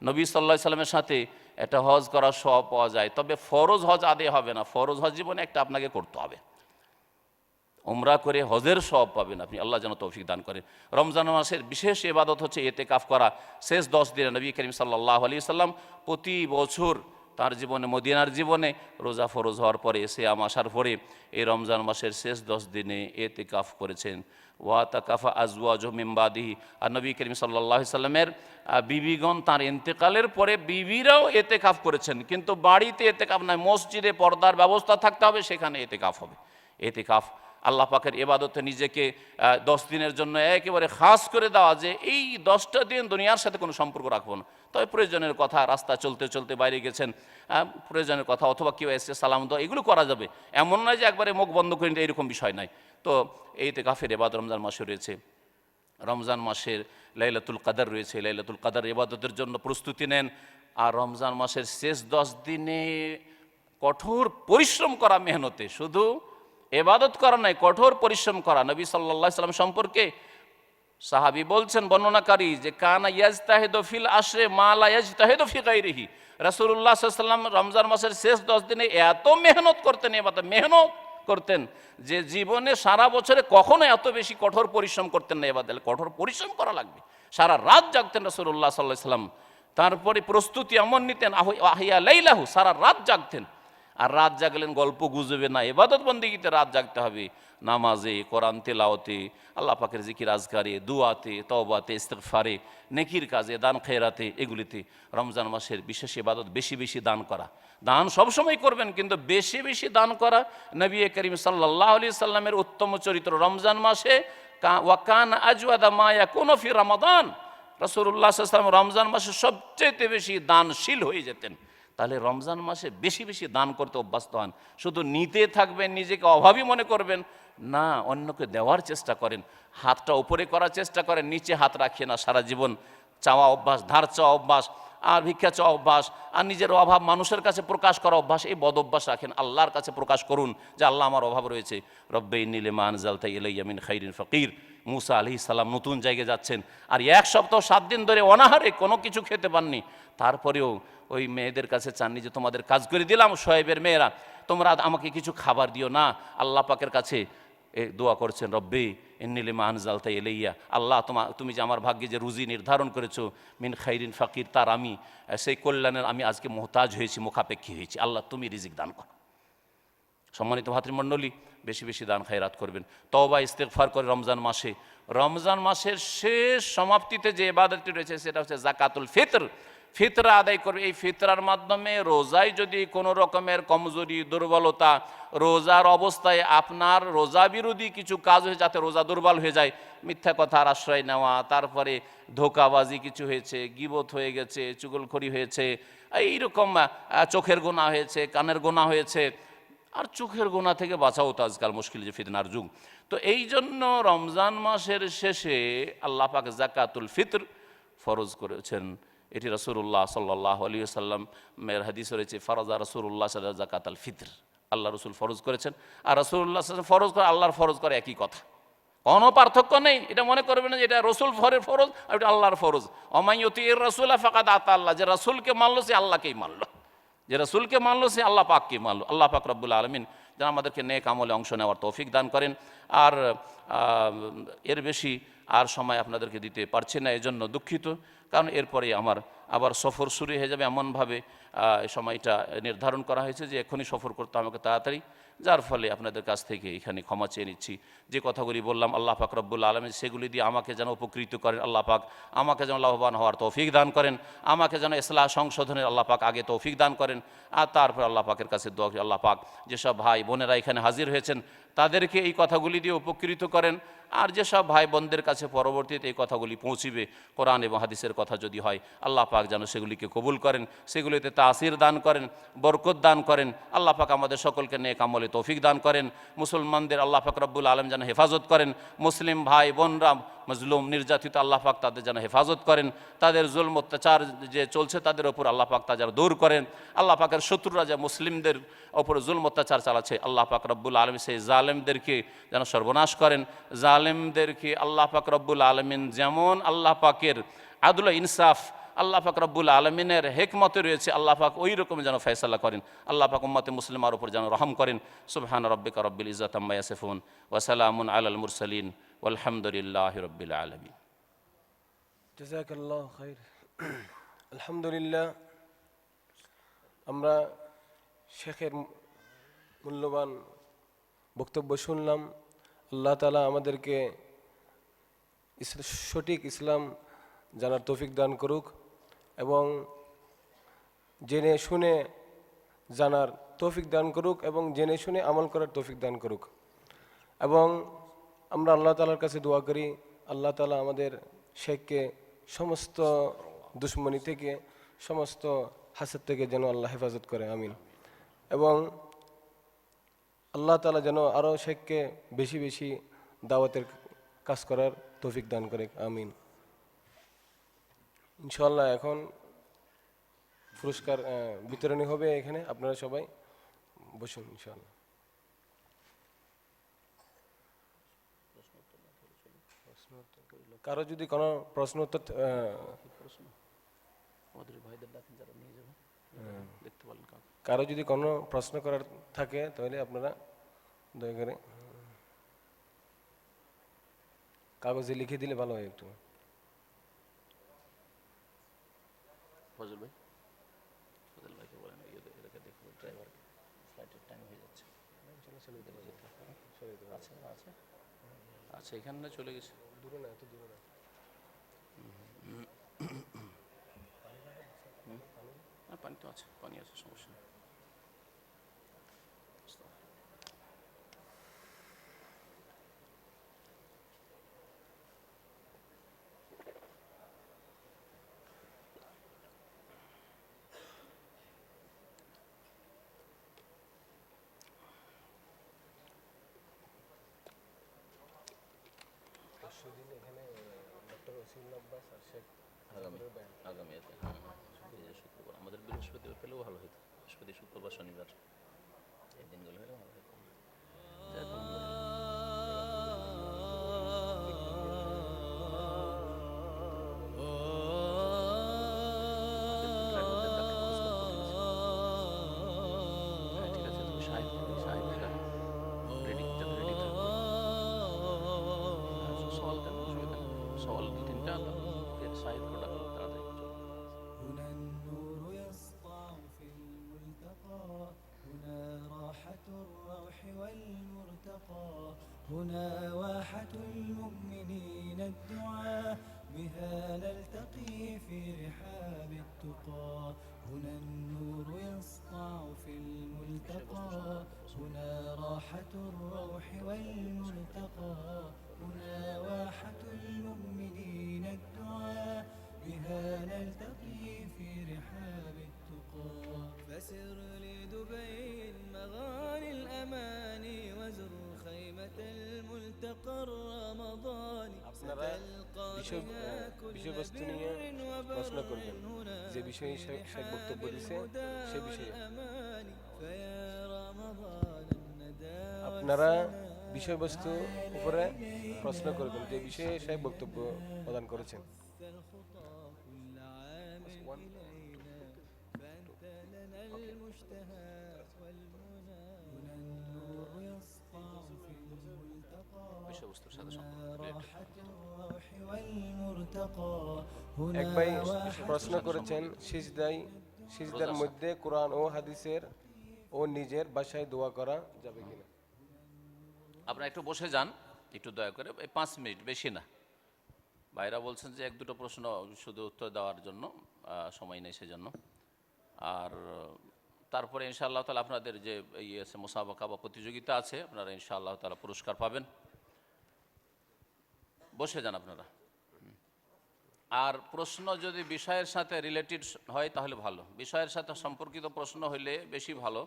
নবী সাল্লাল্লাহু আলাইহি সাল্লামের সাথে একটা হজ করার সওয়াব পাওয়া যায়। তবে ফরজ হজ আদায় হবে না, ফরজ হজ জীবনে একটা আপনাকে করতে হবে, উমরা করে হজের সওয়াব পাবেন আপনি, আল্লাহ যেন তৌফিক দান করে। রমজান মাসের বিশেষ ইবাদত হচ্ছে ইতিকাফ করা। শেষ 10 দিনে নবী করিম সাল্লাল্লাহু আলাইহি সাল্লাম প্রতি বছর তার জীবনে, মদিনার জীবনে রোজা ফরজ হওয়ার পরে, সিয়াম আসার পরে এই রমজান মাসের শেষ 10 দিনে ইতিকাফ করেছেন। ওয়া তাকাফা আজওয়াজুহু মিন বাদিহি, আর নবী করিম সাল্লাল্লাহু আলাইহি সাল্লামের বিবিগণ তার ইন্তেকালের পরে বিবিরাও ইতিকাফ করেছেন, কিন্তু বাড়িতে ইতিকাফ নয়, মসজিদে পর্দার ব্যবস্থা থাকতে হবে, সেখানে ইতিকাফ হবে। ইতিকাফ আল্লাহ পাকের ইবাদতে নিজেকে 10 দিনের জন্য একেবারে খাস করে দেওয়া, যে এই 10টা দিন দুনিয়ার সাথে কোনো সম্পর্ক রাখবো না। তবে প্রয়োজনের কথা, রাস্তা চলতে চলতে বাইরে গেছেন, প্রয়োজনের কথা, অথবা কেউ এসে সালাম দেওয়া, এগুলো করা যাবে, এমন নয় যে একবারে মুখ বন্ধ করে নিতে, এরকম বিষয় নাই। তো এই ইতিকাফের ইবাদত রমজান মাসে রয়েছে। রমজান মাসের লাইলাতুল কদর রয়েছে, লাইলাতুল কদর ইবাদতের জন্য প্রস্তুতি নেন। আর রমজান মাসের শেষ 10 দিনে কঠোর পরিশ্রম করা, মেহনতে, শুধু ইবাদত করা নয়, কঠোর পরিশ্রম করা। নবী সাল্লাল্লাহু আলাইহি সাল্লাম সম্পর্কে সাহাবী বলছেন, বর্ণনাকারী, যে কানা ইয়াজতাহিদু ফিল আশরে মা লা ইয়াজতাহিদু ফি গায়রিহি। রাসূলুল্লাহ সাল্লাল্লাহু আলাইহি সাল্লাম রমজান মাসের শেষ 10 দিনে এত মেহনত করতেন, মেহনত করতেন যে জীবনে সারা বছরে কখনো এত বেশি কঠোর পরিশ্রম করতেন না। ইবাদত কঠোর পরিশ্রম করা লাগবে, সারা রাত জাগতেন রাসূলুল্লাহ সাল্লাল্লাহু আলাইহি সাল্লাম। তারপরে প্রস্তুতি এমন নিতেন, আহিয়া লাইলাহু, সারা রাত জাগতেন। আর রাত জাগলেন গল্প গুজবে না, ইবাদত বন্দেগীতে রাত জাগতে হবে, নামাজে, কোরআন তেলাওয়াতে, আল্লাহ পাকের জিকির আজকারে, দুয়াতে, তওবাতে, ইস্তিগফারে, নেকির কাজে, দান খেরাতে, এগুলিতে। রমজান মাসের বিশেষ ইবাদত বেশি বেশি দান করা। দান সবসময় করবেন, কিন্তু বেশি বেশি দান করা নবী করিম সাল্লাল্লাহু আলাইহি সাল্লামের উত্তম চরিত্র। রমজান মাসে ওয়া কানা আজওয়াদা মা ইয়াকুনু ফি রমাদান, রাসূলুল্লাহ সাল্লাল্লাহু আলাইহি ওয়াসাল্লাম রমজান মাসে সবচেয়ে বেশি দানশীল হয়ে যেতেন। তাহলে রমজান মাসে বেশি বেশি দান করতে অভ্যস্ত হন। শুধু নিতে থাকবেন, নিজেকে অভাবী মনে করবেন না, অন্যকে দেওয়ার চেষ্টা করেন। হাতটা উপরে করার চেষ্টা করেন, নিচে হাত রাখিয়ে না। সারা জীবন চাওয়া অভ্যাস, ধার চাওয়া অভ্যাস, আর ভিক্ষা চাওয়া অভ্যাস, আর নিজের অভাব মানুষের কাছে প্রকাশ করা অভ্যাস, এই বদ অভ্যাস রাখেন। আল্লাহর কাছে প্রকাশ করুন যে আল্লাহ আমার অভাব রয়েছে। রব্বে ইন্নী লিমা আনজালতা ইলাইয়া মিন খাইরিন ফাকির। মুসা আলাইহিস সালাম নতুন জায়গায় যাচ্ছেন, আর 1 সপ্তাহ 7 দিন ধরে অনাহারে কোনো কিছু খেতে পাননি। তারপরেও ওই মেয়েদের কাছে চাননি যে তোমাদের কাজ করে দিলাম, শোয়েবের মেয়েরা, তোমরা আমাকে কিছু খাবার দিও না। আল্লাহ পাকের কাছে দোয়া করছেন, রব্বে ইন্নী লিমা আনজালতা ইলাইয়া, আল্লাহ তুমি যে আমার ভাগ্যে যে রুজি নির্ধারণ করেছো, মিন খাইরিন ফাকির, তার আমি সেই কল্যাণের আমি আজকে মোহতাজ হয়েছি, মুখাপেক্ষী হয়েছি। আল্লাহ তুমি রিজিক দান করো। সম্মানিত ভাতৃমণ্ডলী, বেশি বেশি দান খায়রাত করবেন, তওবা ইস্তেগফার করে রমজান মাসে। রমজান মাসের শেষ সমাপ্তিতে যে ইবাদতটি রয়েছে সেটা হচ্ছে জাকাতুল ফিতর। ফিতরা আদায় করবে। এই ফিতরার মাধ্যমে রোজায় যদি কোনো রকমের কমজোরি, দুর্বলতা, রোজার অবস্থায় আপনার রোজা বিরোধী কিছু কাজ হয়ে যাতে রোজা দুর্বল হয়ে যায়, মিথ্যা কথার আশ্রয় নেওয়া, তারপরে ধোঁকাবাজি কিছু হয়েছে, গীবত হয়ে গেছে, চুগলখড়ি হয়েছে, এইরকম চোখের গোনা হয়েছে, কানের গোনা হয়েছে, আর চোখের গোনা থেকে বাঁচাও তো আজকাল মুশকিল, যে ফিতনার যুগ। তো এই জন্য রমজান মাসের শেষে আল্লাহ পাক জাকাতুল ফিতর ফরজ করেছেন। এটি রাসূলুল্লাহ সাল্লাল্লাহু আলাইহি ওয়াসাল্লামের হাদিস রয়েছে, ফারাজা রাসূলুল্লাহ সাল্লাল্লাহু আলাইহি ওয়াসাল্লাম জাকাতুল ফিতর। আল্লাহ রসুল ফরজ করেছেন, আর রাসূলুল্লাহ সাল্লাল্লাহু আলাইহি ওয়াসাল্লাম ফরজ করে, আল্লাহর ফরজ করে, একই কথা, কোনো পার্থক্য নেই। এটা মনে করবেন না যে এটা রসুল ফরজ আর এটা আল্লাহর ফরজ। ওমান ইউতিইর রাসূলা ফাকাদ আতা আল্লাহ, যে রাসূলকে মানলো সে আল্লাহকেই মানলো, যে রাসূলকে মানলো সে আল্লাহ পাককে মানলো। আল্লাহ পাক রব্বুল আলামিন যেন আমাদেরকে নেক আমলে অংশ নেওয়ার তৌফিক দান করেন। আর এর বেশি আর সময় আপনাদেরকে দিতে পারছি না, এজন্য দুঃখিত, কারণ এরপরে আমার আবার সফর শুরু হয়ে যাবে। এমনভাবে সময়টা নির্ধারণ করা হয়েছে যে এখনই সফর করতে আমাকে তাড়াতাড়ি, যার ফলে আপনাদের কাছ থেকে এখানে ক্ষমা চেয়ে নিচ্ছি। যে কথাগুলি বললাম আল্লাহ পাক রব্বুল আলামিন সেগুলি দিয়ে আমাকে যেন উপকৃত করেন, আল্লাহ পাক আমাকে যেন লাভবান হওয়ার তৌফিক দান করেন, আমাকে যেন ইসলাহ সংশোধনের আল্লাহ পাক আগে তৌফিক দান করেন। আর তারপর আল্লাহ পাকের কাছে দোয়া করি, আল্লাহ পাক যেসব ভাই বোনেরা এখানে হাজির হয়েছেন তাদেরকে এই কথাগুলি দিয়ে উপকৃত করেন, আর যেসব ভাই বোনদের কাছে পরবর্তীতে এই কথাগুলি পৌঁছিবে, কোরআন এবং হাদিসের কথা যদি হয়, আল্লাহ পাক যেন সেগুলিকে কবুল করেন, সেগুলিতে তাসির দান করেন, বরকত দান করেন। আল্লাহ পাক আমাদের সকলকে নেক আমলে তৌফিক দান করেন। মুসলমানদের আল্লাহ পাক রব্বুল আলম যেন হেফাজত করেন। মুসলিম ভাই বোনরা মজলুম, নির্যাতিত, আল্লাহ পাক তাদের যেন হেফাজত করেন। তাদের জুলম অত্যাচার যে চলছে তাদের ওপর আল্লাহ পাক তা যেন দূর করেন। আল্লাহ পাকের শত্রুরা যে মুসলিমদের ওপর জুলম অত্যাচার চালাচ্ছে, আল্লাহ পাক রব্বুল আলম সেই জালেমদেরকে যেন সর্বনাশ করেন। জালেমদেরকে আল্লাহ পাক রব্বুল আলমিন যেমন আল্লাহ পাকের আদল ইনসাফ, আল্লাহ পাক রব্বুল আলমিনের হেকমতে রয়েছে, আল্লাহ পাক ওই রকম যেন ফয়সালা করেন। আল্লাহ পাক উম্মতে মুসলিমার উপর যেন রহম করেন। সুবহান রাব্বিকা রব্বিল ইজ্জাতি আম্মা ইয়াসিফুন ওয়া সালামুন আলাল মুরসালিন ওয়ালহামদুলিল্লাহি রাব্বিল আলামিন। জাযাকাল্লাহু খাইর। আলহামদুলিল্লাহ, আমরা শেখের মূল্যবান বক্তব্য শুনলাম। আল্লাহ তাআলা আমাদেরকে সঠিক ইসলাম জানার তৌফিক দান করুক এবং জেনে শুনে জানার তৌফিক দান করুক এবং জেনে শুনে আমল করার তৌফিক দান করুক। এবং আমরা আল্লাহ তাআলার কাছে দোয়া করি, আল্লাহ তাআলা আমাদের শেখকে সমস্ত দুশ্মনী থেকে, সমস্ত হাসদ থেকে যেন আল্লাহ হেফাজত করে, আমিন। এবং আল্লাহ তাআলা যেন আরও শেখকে বেশি বেশি দাওয়াতের কাজ করার তৌফিক দান করে, আমিন। ইনশাআল্লাহ এখন পুরস্কার বিতরণী হবে এখানে, আপনারা সবাই বসুন ইনশাআল্লাহ। কারো যদি কোনো প্রশ্ন উত্তর কারো যদি কোনো প্রশ্ন করার থাকে তাহলে আপনারা দয়া করে কাগজে লিখে দিলে ভালো হয় একটু। ফজল ভাই, ফজল ভাইকে বলেন এদেরকে দেখো, ড্রাইভার ফ্লাইটের টাইম হয়ে যাচ্ছে। আচ্ছা আচ্ছা আচ্ছা, এখানে চলে গেছে, দূরে না, এত দূরে না। পানি তো আছে, পানি আছে, সমস্যা নেই। আগামীতে হ্যাঁ, শুক্রবার আমাদের বৃহস্পতিবার পেলেও ভালো হতো, বৃহস্পতি শুক্রবার শনিবার এই দিনগুলো হলে ভালো হতো। যাক, হ্যাঁ, ঠিক আছে, তুমি সাহিত্যটা রেডি থাকবে। সওয়াল দেন, অসুবিধা নেই, সওয়াল দু তিনটা সাহিত্যটা তাড়াতাড়ি চলবে। هنا النور يسطع في الملتقى، هنا راحة الروح والمرتقى، هنا واحة المؤمنين الدعاء، بها نلتقي في رحاب التقى. هنا النور يسطع في الملتقى، هنا راحة الروح والمرتقى، هنا واحة المؤمنين الدعاء، بها نلتقي في رحاب التقى. فسر لدبي مغاني الأماني، وزر خيمة الملتقى الرمضاني، আপনারা ستلقى বিষয় بها كل বিষয়বস্তু নিয়ে بر প্রশ্ন وبر করবেন, هنا যে বিষয়ে শেখ বক্তব্য দিছে সে বিষয়ে। الأمان. فيا رمضان الندى আপনারা বিষয়বস্তু উপরে প্রশ্ন করবেন, যে বিষয়ে শেখ বক্তব্য প্রদান করেছেন। الخطى كل عام إلينا، فأنت لنا المشتهى والمنى. هنا النور يسطع في الملتقى، বিষয়বস্তুর সাথে هنا সম্পর্ক راحة الروح والمرتقى. এক هنا ভাই واحة প্রশ্ন করেছেন, সিজদার মধ্যে কোরআন ও হাদিসের ও নিজের ভাষায় দোয়া করা যাবে কিনা? আপনারা একটু বসে যান, একটু দয়া করে, এই 5 মিনিট, বেশি না। ভাইরা বলছেন যে 1-2টো প্রশ্ন শুধু উত্তর দেওয়ার জন্য, সময় নেই সেজন্য। আর তারপরে ইনশাআল্লাহ তাআলা আপনাদের যে আছে মুসাবাকা বা প্রতিযোগিতা আছে, আপনারা ইনশাআল্লাহ তাআলা পুরস্কার পাবেন। বসে যান আপনারা। আর প্রশ্ন যদি বিষয়ের সাথে রিলেটেড হয় তাহলে ভালো, বিষয়ের সাথে সম্পর্কিত প্রশ্ন হইলে বেশি ভালো,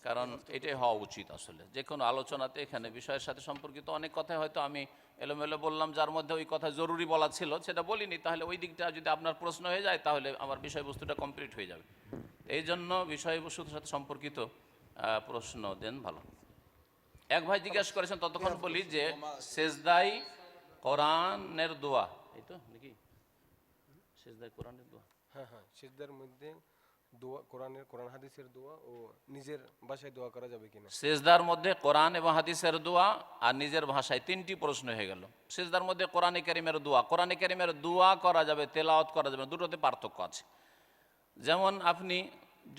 কারণ এটাই হওয়া উচিত। আসলে যে কোনো আলোচনাতে এখানে বিষয়ের সাথে সম্পর্কিত অনেক কথাই হয়তো আমি এলোমেলো বললাম, যার মধ্যে ওই কথা জরুরি বলা ছিল সেটা বলিনি, তাহলে ওই দিকটা যদি আপনার প্রশ্ন হয়ে যায় তাহলে আমার বিষয়বস্তুটা কমপ্লিট হয়ে যাবে। এই জন্য বিষয়বস্তুর সাথে সম্পর্কিত প্রশ্ন দেন ভালো। এক ভাই জিজ্ঞাসা করেছেন, ততক্ষণ বলি যে সেজদাই কোরআনের দোয়া, এই তো নাকি সেজদাই কোরআনের দোয়া? হ্যাঁ হ্যাঁ, সিজদার মধ্যে দোয়া, কোরআন হাদিসের দোয়া ও নিজের ভাষায় দোয়া করা যাবে কিনা? সেজদার মধ্যে কোরআন এবং হাদিসের দোয়া আর নিজের ভাষায়, 3টি প্রশ্ন হয়ে গেল। সেজদার মধ্যে কোরআনে কারীমের দোয়া, কোরআনে কারীমের দোয়া করা যাবে, তেলাওয়াত করা যাবে, দুটোতে পার্থক্য আছে। যেমন আপনি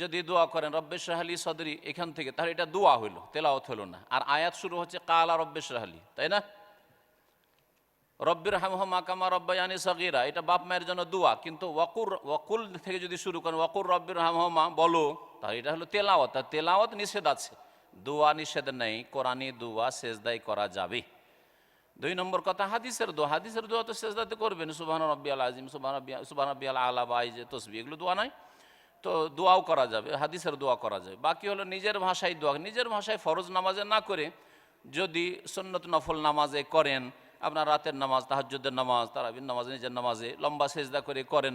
যদি দোয়া করেন রব্বিশ রাহলি সদরি, এখান থেকে, তাহলে এটা দোয়া হইলো, তেলাওয়াত হলো না। আর আয়াত শুরু হচ্ছে কালা রব্বিশ রাহলি, তাই না? রব্বির হামহুমা কামা রব্বায়ানি সগীরা, এটা বাপ মায়ের জন্য দোয়া। কিন্তু ওয়াকুল থেকে যদি শুরু করেন ওয়াকুর রব্বির হামহুমা বলো, তাহলে এটা হলো তেলাওয়াত। আর তেলাওয়াত নিষেধ আছে, দোয়া নিষেধ নেই। কোরআনি দোয়া সেজদাই করা যাবে। 2 নম্বর কথা, হাদিসের দোয়া। হাদিসের দোয়া তো সেজদাতে করবেন, সুবহান রাব্বিয়াল আযীম, সুবহান রাব্বিয়াল আলা, বা এই যে তাসবিহ, এগুলো দোয়া নয়? তো দোয়াও করা যাবে, হাদিসের দোয়া করা যাবে। বাকি হলো নিজের ভাষায় দোয়া। নিজের ভাষায় ফরজ নামাজে না করে যদি সুন্নত নফল নামাজে করেন, আপনার রাতের নামাজ, তাহাজ্জুদের নামাজ, তারাবির নামাজ, নিজের নামাজে লম্বা সেজদা করে করেন,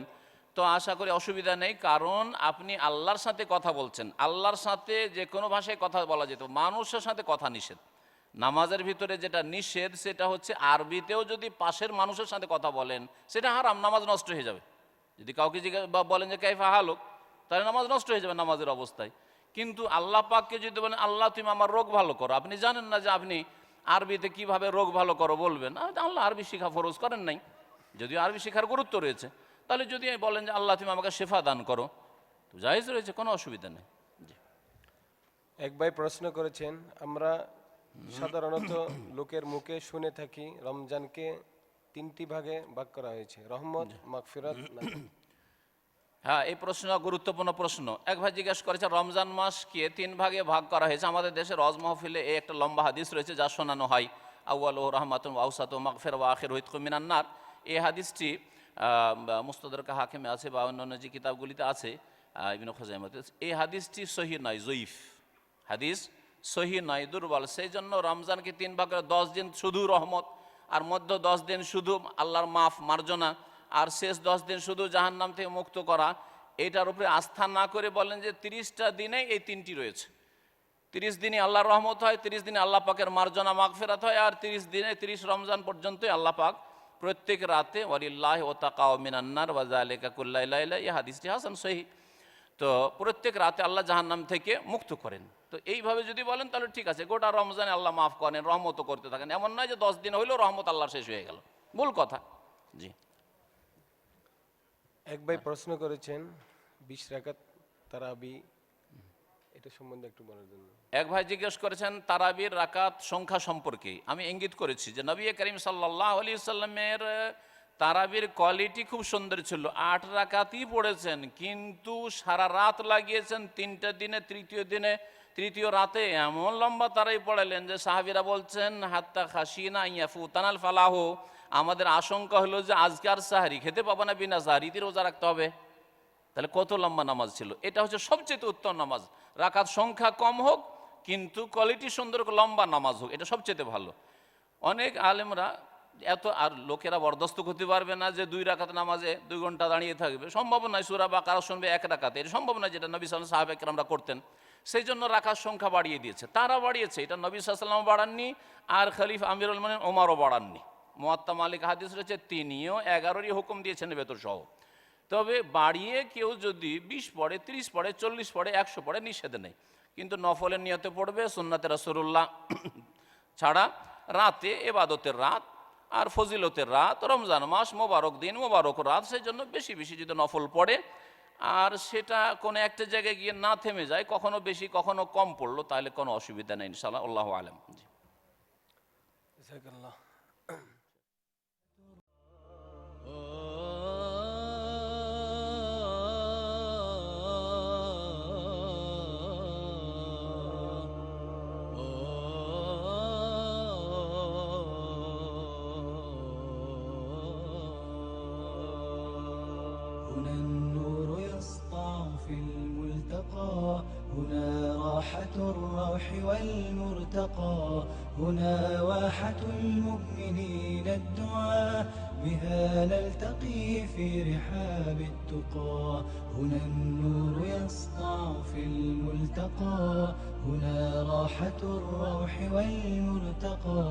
তো আশা করি অসুবিধা নেই। কারণ আপনি আল্লাহর সাথে কথা বলছেন। আল্লাহর সাথে যে কোনো ভাষায় কথা বলা যেত, মানুষের সাথে কথা নিষেধ। নামাজের ভিতরে যেটা নিষেধ সেটা হচ্ছে আরবিতেও যদি পাশের মানুষের সাথে কথা বলেন সেটা হারাম, নামাজ নষ্ট হয়ে যাবে। যদি কাউকে বলেন যে কাইফা হালুক, তাহলে নামাজ নষ্ট হয়ে যাবে নামাজের অবস্থায়। কিন্তু আল্লাহ পাককে যদি বলেন আল্লাহ তুমি আমার রোগ ভালো করো, আপনি জানেন না যে আপনি আরবিতে কিভাবে রোগ ভালো করো বলবেন, আল্লাহ আরবি শিখা ফরজ করেন নাই, যদিও আরবি শেখার গুরুত্ব রয়েছে। তাহলে যদি বলেন যে আল্লাহ তুমি আমাকে শেফা দান করো, তো জায়েজ রয়েছে, কোনো অসুবিধা নেই। জি। এক ভাই প্রশ্ন করেছেন, আমরা সাধারণত লোকের মুখে শুনে থাকি রমজানকে 3টি ভাগে ভাগ করা হয়েছে, রহমত, মাগফিরাত, নাজাত। হ্যাঁ, এই প্রশ্ন গুরুত্বপূর্ণ প্রশ্ন। এক ভাই জিজ্ঞাসা করেছে রমজান মাসকে 3 ভাগে ভাগ করা হয়েছে। আমাদের দেশের রজ মাহফিলে এই একটা লম্বা হাদিস রয়েছে যা শোনানো হয়, আউয়াল ও রহমাতুন আউসাত ও মাগফিরা ওয়া আখির ইতকুম মিনান নার। এই হাদিসটি মুস্তাদরাক হাকিমে আছে বা অন্যান্য যে কিতাবগুলিতে আছে, ইবনে খুজাইমাতে। এই হাদিসটি সহিহ নয়, জয়ীফ হাদিস, সহিহ নয়, দুর্বল। সেই জন্য রমজানকে 3 ভাগ করে, 10 দিন শুধু রহমত, আর মধ্য 10 দিন শুধু আল্লাহর মাফ মার্জনা, আর শেষ 10 দিন শুধু জাহান্নাম থেকে মুক্ত করা, এটার উপরে আস্থা না করে বলেন যে 30টা দিনে এই 3টি রয়েছে। 30 দিনে আল্লাহর রহমত হয়, 30 দিনে আল্লাহ পাকের মার্জনা মাগফিরাত হয়, আর 30 দিনে 30 রমজান পর্যন্তই আল্লাহ পাক প্রত্যেক রাতে ওয়ালিল্লাহি ওয়াতাকাউ মিনান্নার ওয়া যালিকা কুল্লা লাইলা, এই হাদিসটি হাসান সহিহ। তো প্রত্যেক রাতে আল্লাহ জাহান্নাম থেকে মুক্ত করেন। তো এইভাবে যদি বলেন তাহলে ঠিক আছে, গোটা রমজানে আল্লাহ মাফ করেন, রহমতও করতে থাকেন। এমন নয় যে 10 দিন হইলেও রহমত আল্লাহর শেষ হয়ে গেল, ভুল কথা। জি। এক ভাই প্রশ্ন করেছেন 20 রাকাত তারাবি, এটা সম্বন্ধে একটু বলার জন্য। এক ভাই জিজ্ঞেস করেছেন তারাবির রাকাত সংখ্যা সম্পর্কে। আমি ইঙ্গিত করেছি যে নবী করিম সাল্লাল্লাহু আলাইহি সাল্লামের তারাবির কোয়ালিটি খুব সুন্দর ছিল। 8 রাকাতই পড়েছেন, কিন্তু সারা রাত লাগিয়েছেন। 3টে দিনে, তৃতীয় রাতে এমন লম্বা তারাই পড়ালেন যে সাহাবীরা বলছেন হাত্তা খাসিনা ইয়াফুতানাল ফালাহু, আমাদের আশঙ্কা হলো যে আজকে আর সাহারি খেতে পাবো না, বিনা সাহারিতে রোজা রাখতে হবে। তাহলে কত লম্বা নামাজ ছিল। এটা হচ্ছে সবচেয়ে উত্তম নামাজ। রাকাত সংখ্যা কম হোক কিন্তু কোয়ালিটি সুন্দর, লম্বা নামাজ হোক, এটা সবচেয়ে ভালো। অনেক আলেমরা এত, আর লোকেরা বরদাস্ত করতে পারবে না যে 2 রাকাত নামাজে 2 ঘন্টা দাঁড়িয়ে থাকবে, সম্ভব নয়। সূরা বাকারা শুনবে 1 রাকাতে, এটা সম্ভব নয়, যেটা নবী সাল্লাল্লাহু আলাইহি ওয়াসাল্লাম সাহাবায়ে কেরামরা করতেন। সেই জন্য রাকাত সংখ্যা বাড়িয়ে দিয়েছে, তারা বাড়িয়েছে। এটা নবী সাল্লাল্লাহু আলাইহি ওয়াসাল্লাম বাড়াননি, আর খলিফা আমিরুল মুমিনিন ওমরও বাড়াননি। মুয়াত্তা মালিক হাদিস রয়েছে, তিনিও 11রই হুকুম দিয়েছেন বেতর সহ। তবে বাড়িয়ে কেউ যদি 20 পড়ে, 30 পড়ে, 40 পড়ে, 100 পড়ে, নিষেধ নেই। কিন্তু নফলের নিয়তে পড়বে, সুন্নাতে রাসূলুল্লাহ ছাড়া রাতে ইবাদতের রাত আর ফজিলতের রাত, রমজান মাস, মোবারক দিন, মোবারক রাত, সেই জন্য বেশি বেশি যদি নফল পড়ে আর সেটা কোনো একটা জায়গায় গিয়ে না থেমে যায়, কখনো বেশি কখনো কম পড়লো, তাহলে কোনো অসুবিধা নেই ইনশাআল্লাহ। আল্লাহু আলাম। জি। জাযাকাল্লাহ। هنا النور يسطع في الملتقى، هنا راحة الروح والمرتقى، هنا واحة المؤمنين الدعاء، بها نلتقي في رحاب التقى. هنا النور يسطع في الملتقى، هنا راحة الروح والمرتقى،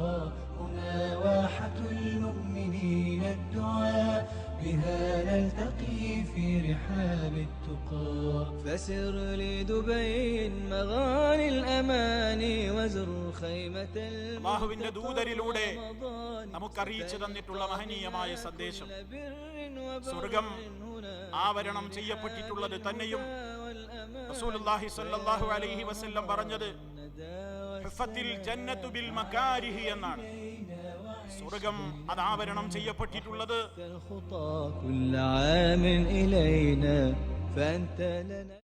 هنا واحة المؤمنين الدعاء، بها نلتقي في رحاب التقى. فسر لدبي مغاني الأماني وزر خيمة അല്ലാഹുവിന്റെ ദൂതരിലൂടെ നമുക്ക് അറിയിച്ചു തന്നിട്ടുള്ള മഹനീയമായ സന്ദേശം, സ്വർഗം ആവരണം ചെയ്യപ്പെട്ടിട്ടുള്ളത് തന്നെയും റസൂലുള്ളാഹി സ്വല്ലല്ലാഹു അലൈഹി വസല്ലം പറഞ്ഞത് ഹുഫത്തിൽ ജന്നത്തു ബിൽ മകാരിഹി എന്നാണ്. സ്വർഗം അത് ആവരണം ചെയ്യപ്പെട്ടിട്ടുള്ളത് الخطى كل عام إلينا فأنت لنا